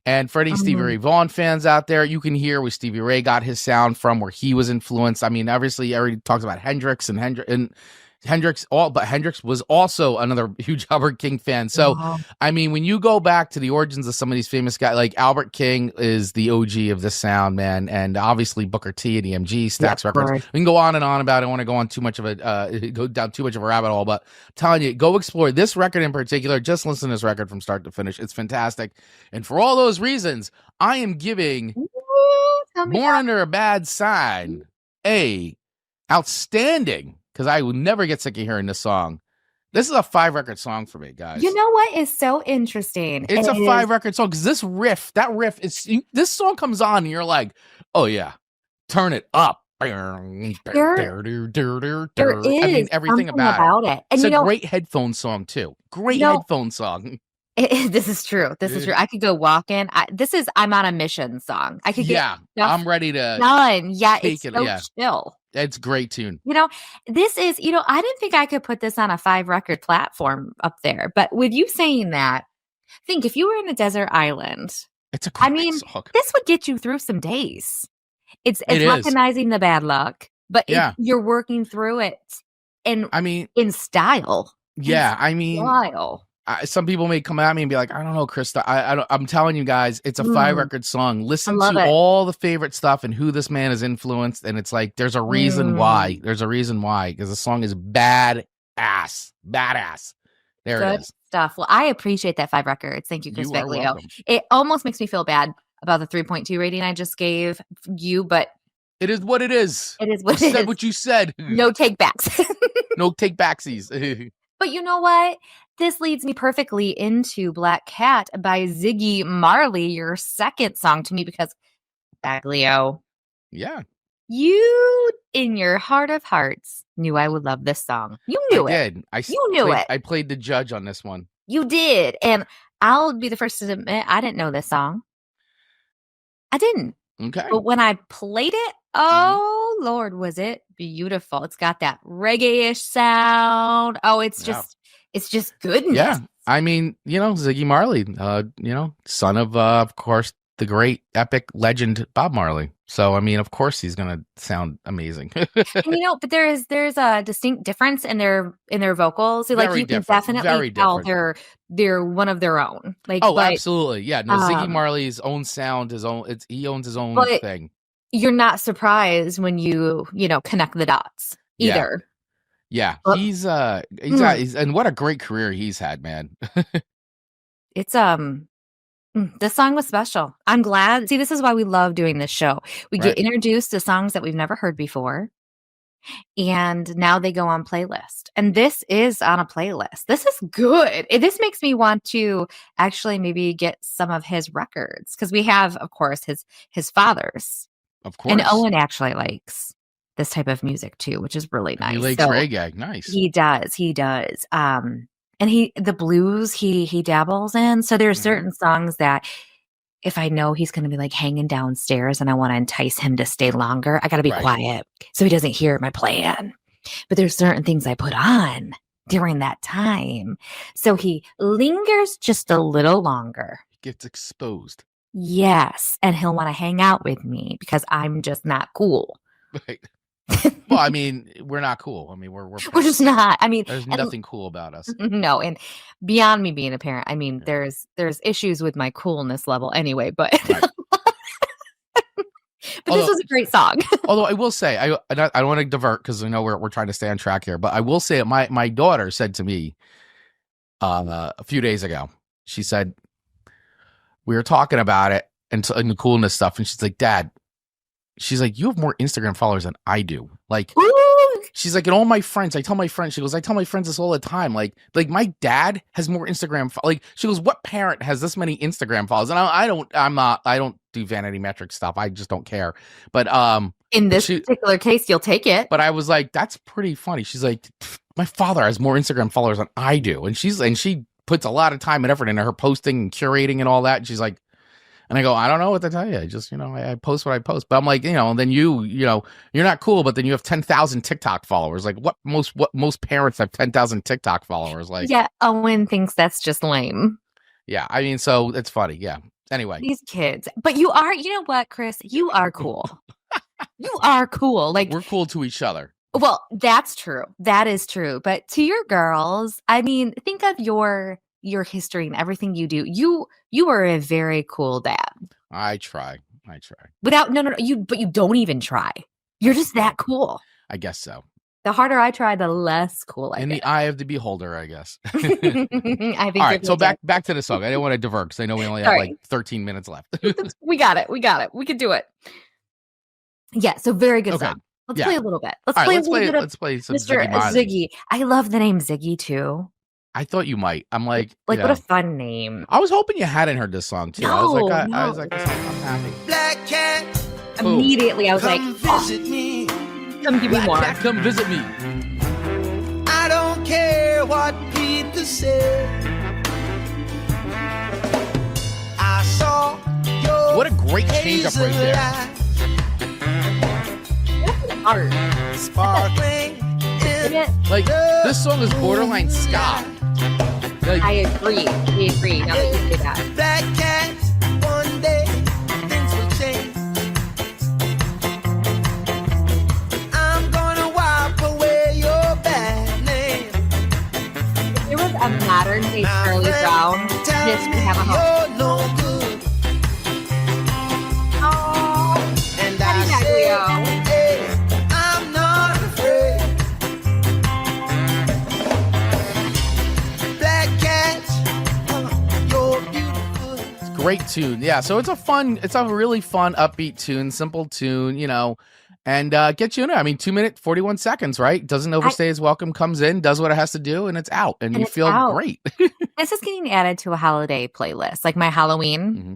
And for any Stevie Ray Vaughan fans out there, you can hear where Stevie Ray got his sound from, where he was influenced. I mean, obviously, everybody talks about Hendrix, and Hendrix was also another huge Albert King fan. So, I mean, when you go back to the origins of some of these famous guys, like Albert King is the OG of the sound, man, and obviously Booker T and EMG, Stax Records. We can go on and on about it. I don't want to go on too much of a go down too much of a rabbit hole, but I'm telling you, go explore this record in particular. Just listen to this record from start to finish. It's fantastic, and for all those reasons, I am giving Born Under a Bad Sign a outstanding. Because I will never get sick of hearing this song. This is a 5-record song for me, guys. You know what is so interesting? It's a 5-record song because this riff, this song comes on and you're like, oh yeah, turn it up. There is everything about it. And it's a great headphone song too. Great headphone song. This is true. This is true. I could go walking. I'm on a mission song. I could get I'm ready to done. Yeah, it's so chill. It's a great tune. This is, I didn't think I could put this on a 5-record platform up there. But with you saying that, think if you were in a desert island, it's a great song. This would get you through some days. It's recognizing the bad luck, but you're working through it in style. Yeah, style. Some people may come at me and be like, I don't know, Krista. I'm telling you guys, it's a 5-record song. Listen to all the favorite stuff and who this man has influenced. And it's like, there's a reason why. There's a reason why. Because the song is badass. There it is. Stuff. Well, I appreciate that 5 records. Thank you, Chris Baglio. It almost makes me feel bad about the 3.2 rating I just gave you, but it is what it is. It is what it is. You said what you said. No take backs. No take backsies. But you know what? This leads me perfectly into Black Cat by Ziggy Marley, your second song to me, because Baglio. Yeah. You, in your heart of hearts, knew I would love this song. You knew it. You knew it. I played the judge on this one. You did. And I'll be the first to admit, I didn't know this song. I didn't. Okay. But when I played it, oh, Lord, was it beautiful. It's got that reggae-ish sound. Oh, it's just goodness. Yeah. I mean, Ziggy Marley, son of course, the great epic legend Bob Marley. So, I mean, of course he's going to sound amazing. But there's a distinct difference in their vocals. Like you can definitely tell they're one of their own. Like, absolutely. Yeah. No, Ziggy Marley's own sound, he owns his own thing. You're not surprised when you connect the dots either. Yeah. He's and what a great career he's had, man. It's this song was special. I'm glad. See, this is why we love doing this show. We get introduced to songs that we've never heard before. And now they go on playlist. And this is on a playlist. This is good. This makes me want to actually maybe get some of his records. Because we have, of course, his father's. Of course. And Owen actually likes this type of music too, which is really nice. He likes reggae. Nice. He does. And the blues he dabbles in. So there are certain songs that if I know he's going to be like hanging downstairs and I want to entice him to stay longer, I got to be quiet so he doesn't hear my plan. But there's certain things I put on during that time. So he lingers just a little longer. Gets exposed. Yes. And he'll want to hang out with me because I'm just not cool. Right. Well, I mean, we're not cool. I mean, we're just not. I mean, there's nothing cool about us. No, and beyond me being a parent, I mean, there's issues with my coolness level anyway. But this was a great song. Although I will say, I don't want to divert because I know we're trying to stay on track here. But I will say, my daughter said to me a few days ago. She said we were talking about it and the coolness stuff, and she's like, "Dad." She's like, you have more Instagram followers than I do. Like, she's like, and all my friends, I tell my friends this all the time. Like my dad has more Instagram. Like, she goes, what parent has this many Instagram followers? And I don't do vanity metric stuff. I just don't care. But, in this particular case, you'll take it. But I was like, that's pretty funny. She's like, my father has more Instagram followers than I do. And she puts a lot of time and effort into her posting and curating and all that. And she's like, and I go, I don't know what to tell you. I just, I post what I post. But I'm like, then you're not cool, but then you have 10,000 TikTok followers. Like what most parents have 10,000 TikTok followers. Like, yeah, Owen thinks that's just lame. Yeah, I mean, so it's funny. Yeah. Anyway. These kids. But you know what, Chris? You are cool. You are cool. Like, we're cool to each other. Well, that's true. That is true. But to your girls, I mean, think of your history and everything you do. You are a very cool dad. I try. Without no, but you don't even try. You're just that cool. I guess so. The harder I try, the less cool I In get. the eye of the beholder, I guess. I think All right, so back to the song. I didn't want to divert because I know we only have like 13 minutes left. We got it. We can do it. Yeah, so very good song. Let's play a little bit. Let's play some Mr. Ziggy. I love the name Ziggy too. I thought you might. I'm like what a fun name. I was hoping you hadn't heard this song too. No, I was like, I'm happy. Black cat, immediately I was like, visit me. Come give me Black more. Cat, come visit me. I don't care what people say. I saw your What a great change up right there. Art. Sparkling in Like this song is borderline ska. Like, I agree. We agree. Now that you say that. Black cat, one day things will change. I'm gonna wipe away your bad name. If there was a modern day Charlie Brown, this would have a home. You're no good. Oh, And Patty I say, Maglio. hey, I'm not afraid. Black cat, you're beautiful. great tune. Yeah, so it's a really fun, upbeat tune, simple tune, and get you in it. I mean, 2 minutes, 41 seconds, right? Doesn't overstay its welcome, comes in, does what it has to do, and it's out. And you feel great. This is getting added to a holiday playlist, like my Halloween. Mm-hmm.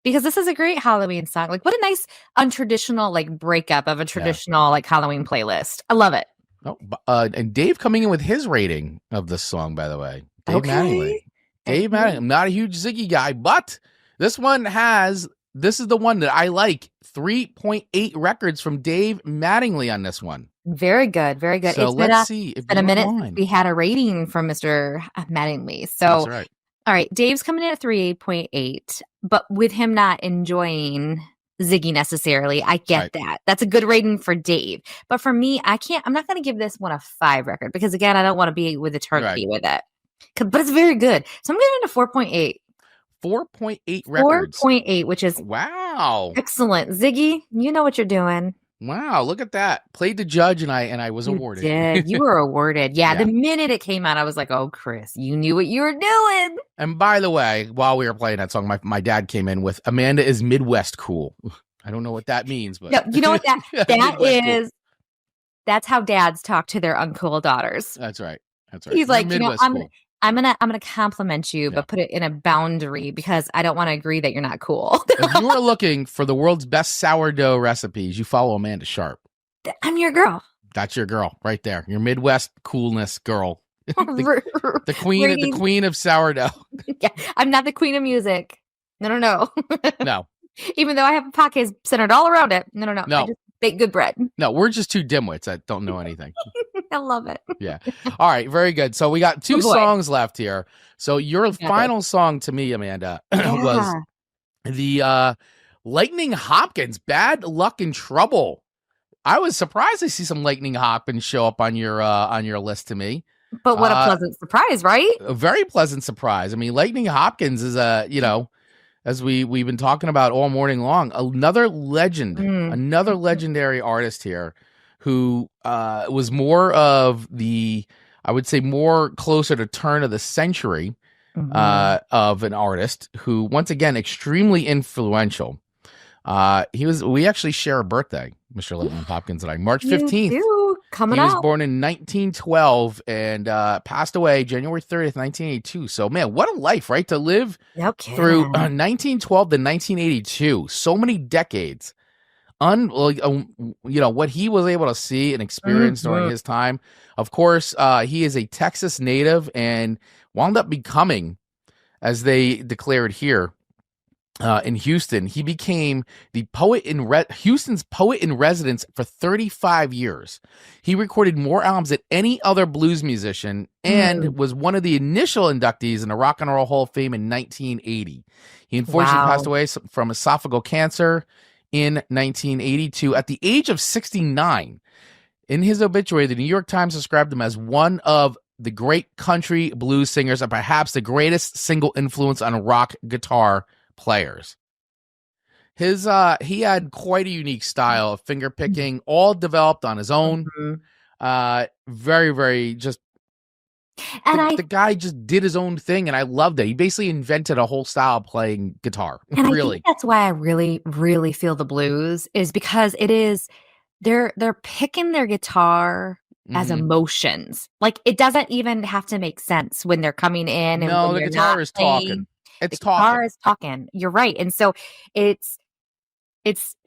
Because this is a great Halloween song. Like, what a nice untraditional, like, breakup of a traditional, like, Halloween playlist. I love it. Oh, and Dave coming in with his rating of this song, by the way. Dave Mattingly. Dave Mattingly. I'm not a huge Ziggy guy, but this is the one that I like. 3.8 records from Dave Mattingly on this one. Very good. Very good. So let's see. It's been a minute since we had a rating from Mr. Mattingly. So, that's right. All right. Dave's coming in at 3.8, but with him not enjoying Ziggy necessarily, I get that. That's a good rating for Dave. But for me, I'm not going to give this one a 5 record because, again, I don't want to be with eternity with it. But it's very good. So I'm giving it a 4.8. 4.8 records. 4.8, which is excellent. Ziggy, you know what you're doing. Wow, look at that. Played the judge and I was awarded. You were awarded. Yeah, the minute it came out, I was like, oh, Chris, you knew what you were doing. And by the way, while we were playing that song, my dad came in with Amanda is Midwest cool. I don't know what that means, but no, you know what that is? Cool. That's how dads talk to their uncool daughters. That's right. He's like, I'm gonna compliment you, but put it in a boundary because I don't want to agree that you're not cool. If you are looking for the world's best sourdough recipes, you follow Amanda Sharp. I'm your girl. That's your girl right there. Your Midwest coolness girl. the queen of sourdough. Yeah, I'm not the queen of music. No. No. Even though I have a podcast centered all around it. No. I just bake good bread. No, we're just two dimwits that don't know anything. I love it. Yeah. All right. Very good. So we got 2 songs left here. So your final song to me, Amanda, was the Lightning Hopkins, Bad Luck in Trouble. I was surprised to see some Lightning Hopkins show up on your list to me. But what a pleasant surprise, right? A very pleasant surprise. I mean, Lightning Hopkins is as we've been talking about all morning long, another legend, another legendary artist here who was more of I would say more closer to turn of the century of an artist who, once again, extremely influential. We actually share a birthday, Mr. Lightning Hopkins and I, March 15th. He was born in 1912 and passed away January 30th, 1982. So, man, what a life, right? To live through 1912 to 1982. So many decades. What he was able to see and experience during his time. Of course, he is a Texas native and wound up becoming, as they declared here, in Houston, he became the Houston's poet in residence for 35 years. He recorded more albums than any other blues musician and was one of the initial inductees in the Rock and Roll Hall of Fame in 1980. He unfortunately passed away from esophageal cancer in 1982 at the age of 69. In his obituary, the New York Times described him as one of the great country blues singers and perhaps the greatest single influence on rock guitar players. He had quite a unique style of finger picking, all developed on his own. Very, very just. And the guy just did his own thing, and I loved it. He basically invented a whole style of playing guitar. And really, I think that's why I really, really feel the blues is because it is they're picking their guitar as emotions. Like it doesn't even have to make sense when they're coming in. And no, when the you're guitar not is playing, talking. It's the talking. guitar is talking. You're right, and so it's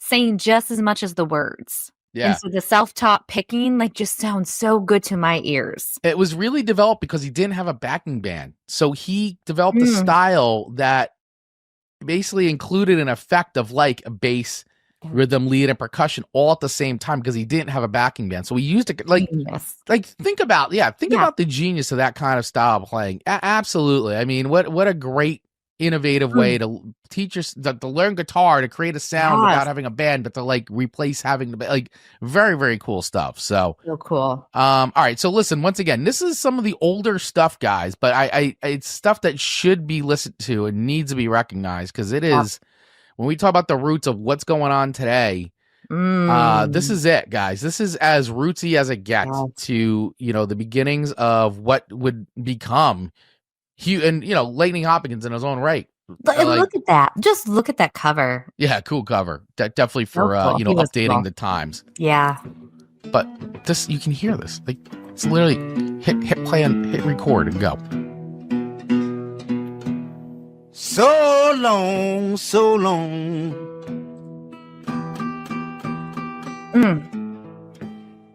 saying just as much as the words. Yeah. And so the self-taught picking like just sounds so good to my ears. It was really developed because he didn't have a backing band. So he developed a style that basically included an effect of like a bass, rhythm, lead, and percussion all at the same time because he didn't have a backing band. So he used it like think about the genius of that kind of style of playing. Absolutely. I mean, what a great innovative way to teach to learn guitar, to create a sound without having a band, but to like replace having the like very, very cool stuff. So cool. All right. So listen, once again, this is some of the older stuff, guys, but it's stuff that should be listened to and needs to be recognized because it is when we talk about the roots of what's going on today. This is it, guys. This is as rootsy as it gets to, the beginnings of what would become and Lightnin Hopkins in his own right. Look at that! Just look at that cover. Yeah, cool cover. Definitely for cool. updating the times. Yeah, but this you can hear this. Like it's literally hit play and hit record and go. So long, so long.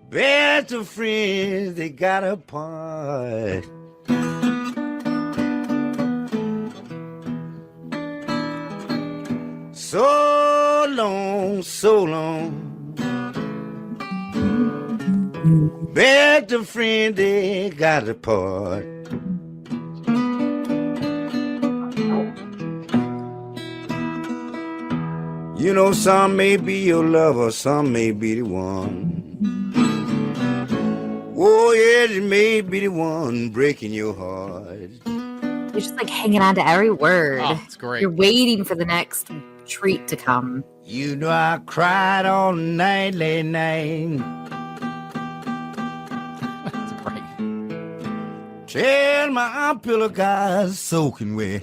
Best of friends, they got apart. So long, so long. Best of friends, they got apart. You know, some may be your lover, some may be the one. Oh, yes, it may be the one breaking your heart. You're just like hanging on to every word. Oh, it's great. You're waiting for the next treat to come. You know I cried all night, late night. That's great. Tell my pillow guys soaking wet.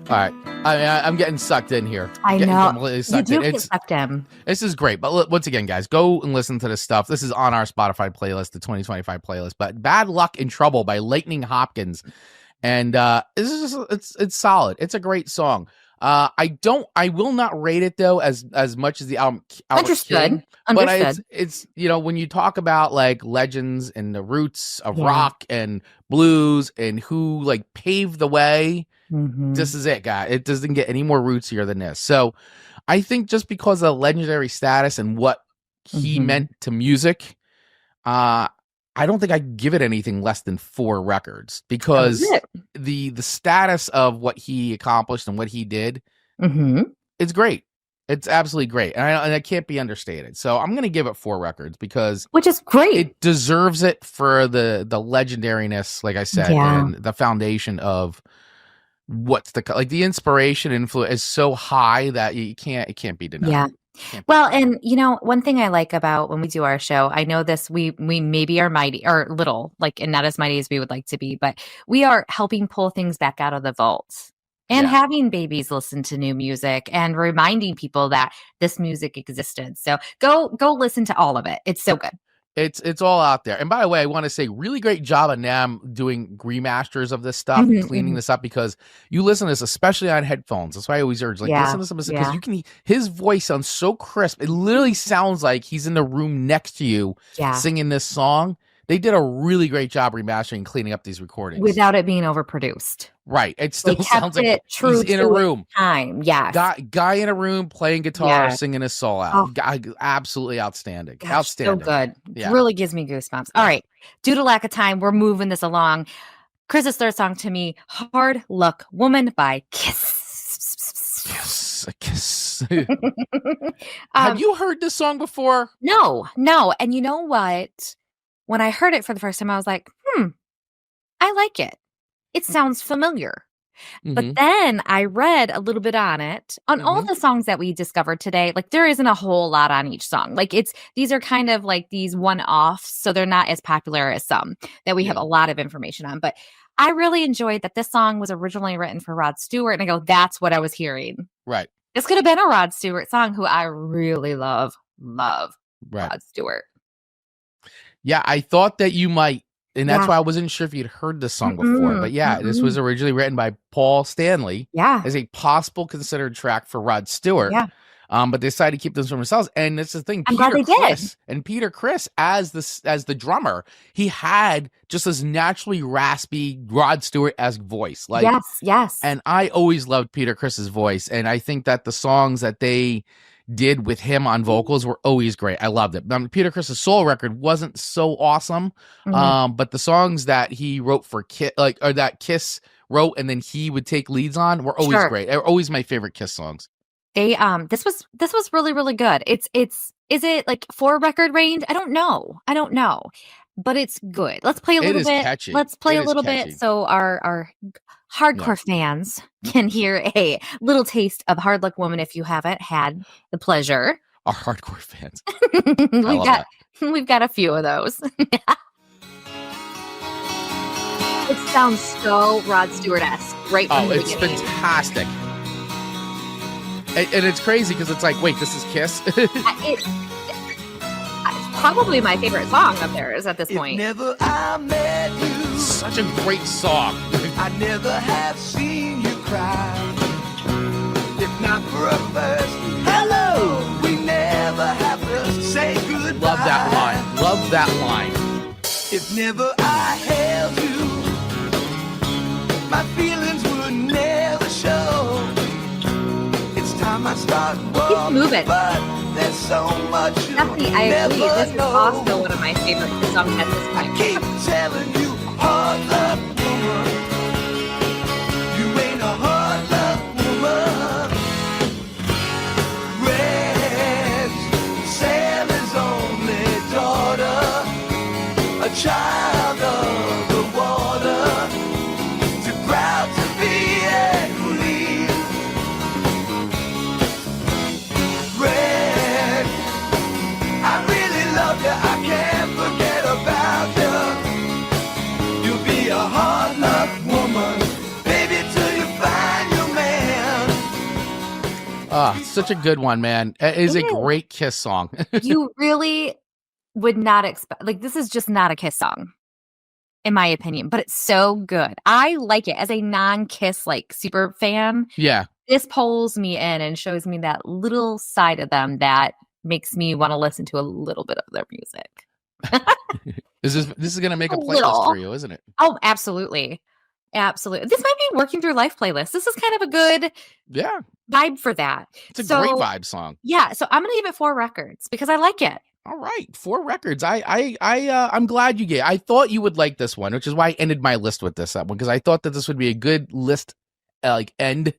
All right, I'm getting sucked in here. I know. Completely You sucked do in. get sucked in. This is great. But once again, guys, go and listen to this stuff. This is on our Spotify playlist, the 2025 playlist. But Bad Luck in Trouble by Lightnin Hopkins. And it's solid. It's a great song. I will not rate it though as much as the album. Understood. But it's when you talk about like legends and the roots of rock and blues and who like paved the way. This is it, guy. It doesn't get any more rootsier than this. So I think just because of legendary status and what he meant to music, I don't think I give it anything less than 4 records because the status of what he accomplished and what he did, it's great. It's absolutely great. And it can't be understated. So I'm going to give it 4 records because which is great. It deserves it for the legendariness, like I said, and the foundation of what's the inspiration influence is so high that it can't be denied. Yeah. Well, and one thing I like about when we do our show, I know this, we maybe are mighty or little, like, and not as mighty as we would like to be, but we are helping pull things back out of the vault and having babies listen to new music and reminding people that this music existed. So go listen to all of it. It's so good. It's all out there. And by the way, I want to say really great job on Nam doing remasters of this stuff, cleaning this up because you listen to this, especially on headphones. That's why I always urge, listen to some because his voice sounds so crisp. It literally sounds like he's in the room next to you singing this song. They did a really great job remastering and cleaning up these recordings without it being overproduced. Right. It still sounds like he's in a room. Time. Yeah. Guy in a room playing guitar, singing his soul out. Guy, absolutely outstanding. Gosh, outstanding. So good. Yeah. Really gives me goosebumps. All right. Due to lack of time, we're moving this along. Chris's third song to me, Hard Luck Woman by Kiss. Kiss. Yes. Have you heard this song before? No. And you know what? When I heard it for the first time, I was like, I like it. It sounds familiar. But then I read a little bit on it, on all the songs that we discovered today. Like, there isn't a whole lot on each song. Like, these are kind of like these one-offs, so they're not as popular as some that we have a lot of information on. But I really enjoyed that this song was originally written for Rod Stewart, and I go, that's what I was hearing. Right. This could have been a Rod Stewart song, who I really love Rod Stewart. Yeah, I thought that you might. And that's why I wasn't sure if you'd heard the song before. But this was originally written by Paul Stanley as a possible considered track for Rod Stewart. Yeah. But they decided to keep this for themselves. And that's the thing. I'm glad they did. And Peter Criss, as the drummer, he had just this naturally raspy Rod Stewart-esque voice. Like, yes. And I always loved Peter Criss's voice. And I think that the songs that they did with him on vocals were always great. I loved it. Peter Criss's solo record wasn't so awesome, but the songs that he wrote for Kiss, or that Kiss wrote and then he would take leads on, were always great. They're always my favorite Kiss songs. They this was really, really good. Is it like 4 record range? I don't know, but it's good. Let's play a little bit. Catchy. Let's play a little bit so our hardcore fans can hear a little taste of Hard Luck Woman if you haven't had the pleasure. Our hardcore fans. We've got a few of those. It sounds so Rod Stewart-esque right from the it's beginning. Fantastic. And it's crazy because it's like, wait, this is Kiss? It's probably my favorite song of theirs at this point. Never I met you, such a great song. I never have seen you cry. If not for a first hello, we never have to say goodbye. Love that line. Love that line. If never I held you, my feelings would never show. It's time I start walking, moving. but there's so much you Definitely, I agree. never This is know. also one of my favorite songs at this I point. keep telling you, hard luck woman, you ain't a hard luck woman. Red's Sally's only daughter, a child of the water, too proud to be a queen. Red, I really love you, I can't forget about you. You'll be a hard luck woman, baby, till you find your man. Such a good one, man. It is a great Kiss song. You really would not expect, like, this is just not a Kiss song, in my opinion, but it's so good. I like it as a non-Kiss, like, super fan. Yeah. This pulls me in and shows me that little side of them that makes me want to listen to a little bit of their music. This is going to make a playlist little. for you, isn't it? Oh, absolutely. Absolutely. This might be working through life playlist. This is kind of a good vibe for that. It's a great vibe song. Yeah. So I'm going to give it 4 records because I like it. All right, 4 records. I'm glad you get. I thought you would like this one, which is why I ended my list with this one, because I thought that this would be a good list, ender.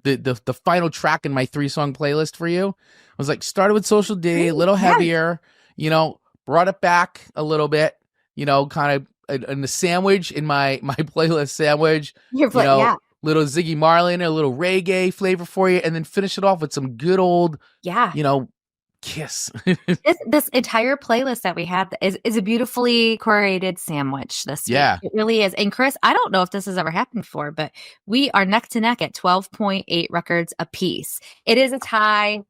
The final track in my 3-song playlist for you was like started with Social D, a little heavier, brought it back a little bit, kind of in the sandwich in my playlist sandwich, little Ziggy Marley and a little reggae flavor for you, and then finish it off with some good old, Kiss. this entire playlist that we had is a beautifully curated sandwich this week. It really is. And Chris, I don't know if this has ever happened before, but we are neck to neck at 12.8 records apiece. It is a tie.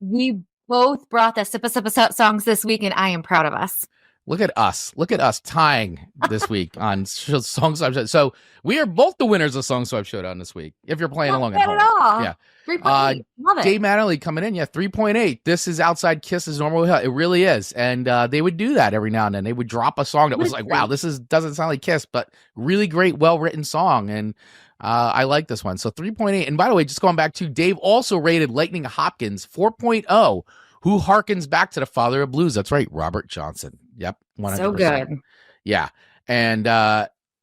We both brought the Sip a songs this week, and I am proud of us. Look at us tying this week on Song Swap Showdown. So we are both the winners of Song Swap Showdown this week, if you're playing along at home. Yeah. 3.8. Love it. Dave Mattingly coming in. 3.8. This is outside Kiss's normal. It really is. And they would do that every now and then. They would drop a song that was like, wow, this doesn't sound like Kiss, but really great, well-written song. And I like this one. So 3.8. And by the way, just going back to Dave also rated Lightnin Hopkins 4.0, who harkens back to the father of blues. That's right, Robert Johnson. Yep. 100%. So good. Yeah. And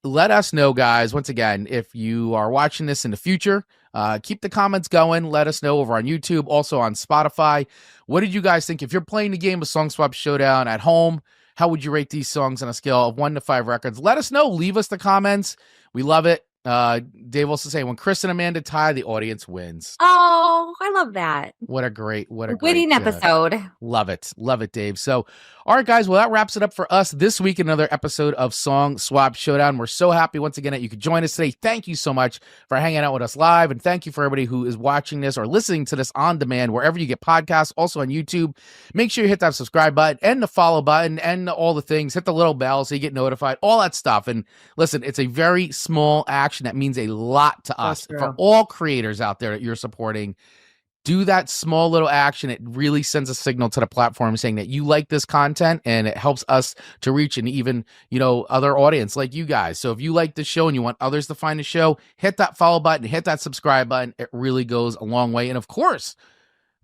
let us know, guys. Once again, if you are watching this in the future, keep the comments going. Let us know over on YouTube, also on Spotify. What did you guys think? If you're playing the game of Song Swap Showdown at home, how would you rate these songs on a scale of 1 to 5 records? Let us know. Leave us the comments. We love it. Dave also saying, when Chris and Amanda tie, the audience wins. Oh, I love that. What a great winning episode. Love it, Dave. So, all right, guys. Well, that wraps it up for us this week. Another episode of Song Swap Showdown. We're so happy once again that you could join us today. Thank you so much for hanging out with us live, and thank you for everybody who is watching this or listening to this on demand wherever you get podcasts. Also on YouTube. Make sure you hit that subscribe button and the follow button and all the things. Hit the little bell so you get notified. All that stuff. And listen, it's a very small action that means a lot to us. For all creators out there that you're supporting, do that small little action. It really sends a signal to the platform saying that you like this content, and it helps us to reach an even, other audience like you guys. So if you like the show and you want others to find the show, hit that follow button, hit that subscribe button. It really goes a long way. And of course,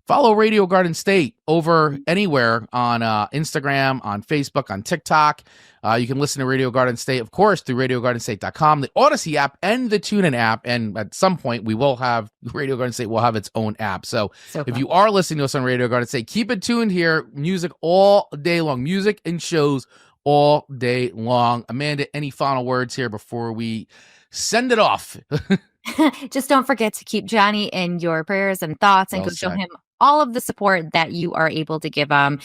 follow Radio Garden State over anywhere on Instagram, on Facebook, on TikTok. You can listen to Radio Garden State, of course, through RadioGardenState.com, the Odyssey app, and the TuneIn app. And at some point, Radio Garden State will have its own app. So if you are listening to us on Radio Garden State, keep it tuned here. Music all day long. Music and shows all day long. Amanda, any final words here before we send it off? Just don't forget to keep Johnny in your prayers and thoughts, and go show him all of the support that you are able to give him.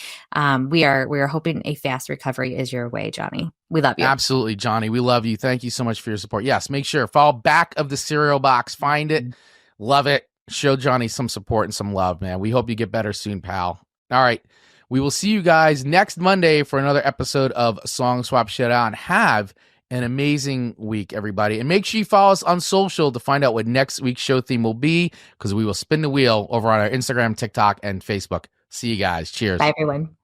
We are hoping a fast recovery is your way, Johnny. We love you. Absolutely, Johnny. We love you. Thank you so much for your support. Yes, make sure, follow back of the cereal box. Find it. Love it. Show Johnny some support and some love, man. We hope you get better soon, pal. All right. We will see you guys next Monday for another episode of Song Swap Showdown. Have an amazing week, everybody. And make sure you follow us on social to find out what next week's show theme will be, because we will spin the wheel over on our Instagram, TikTok, and Facebook. See you guys. Cheers. Bye, everyone.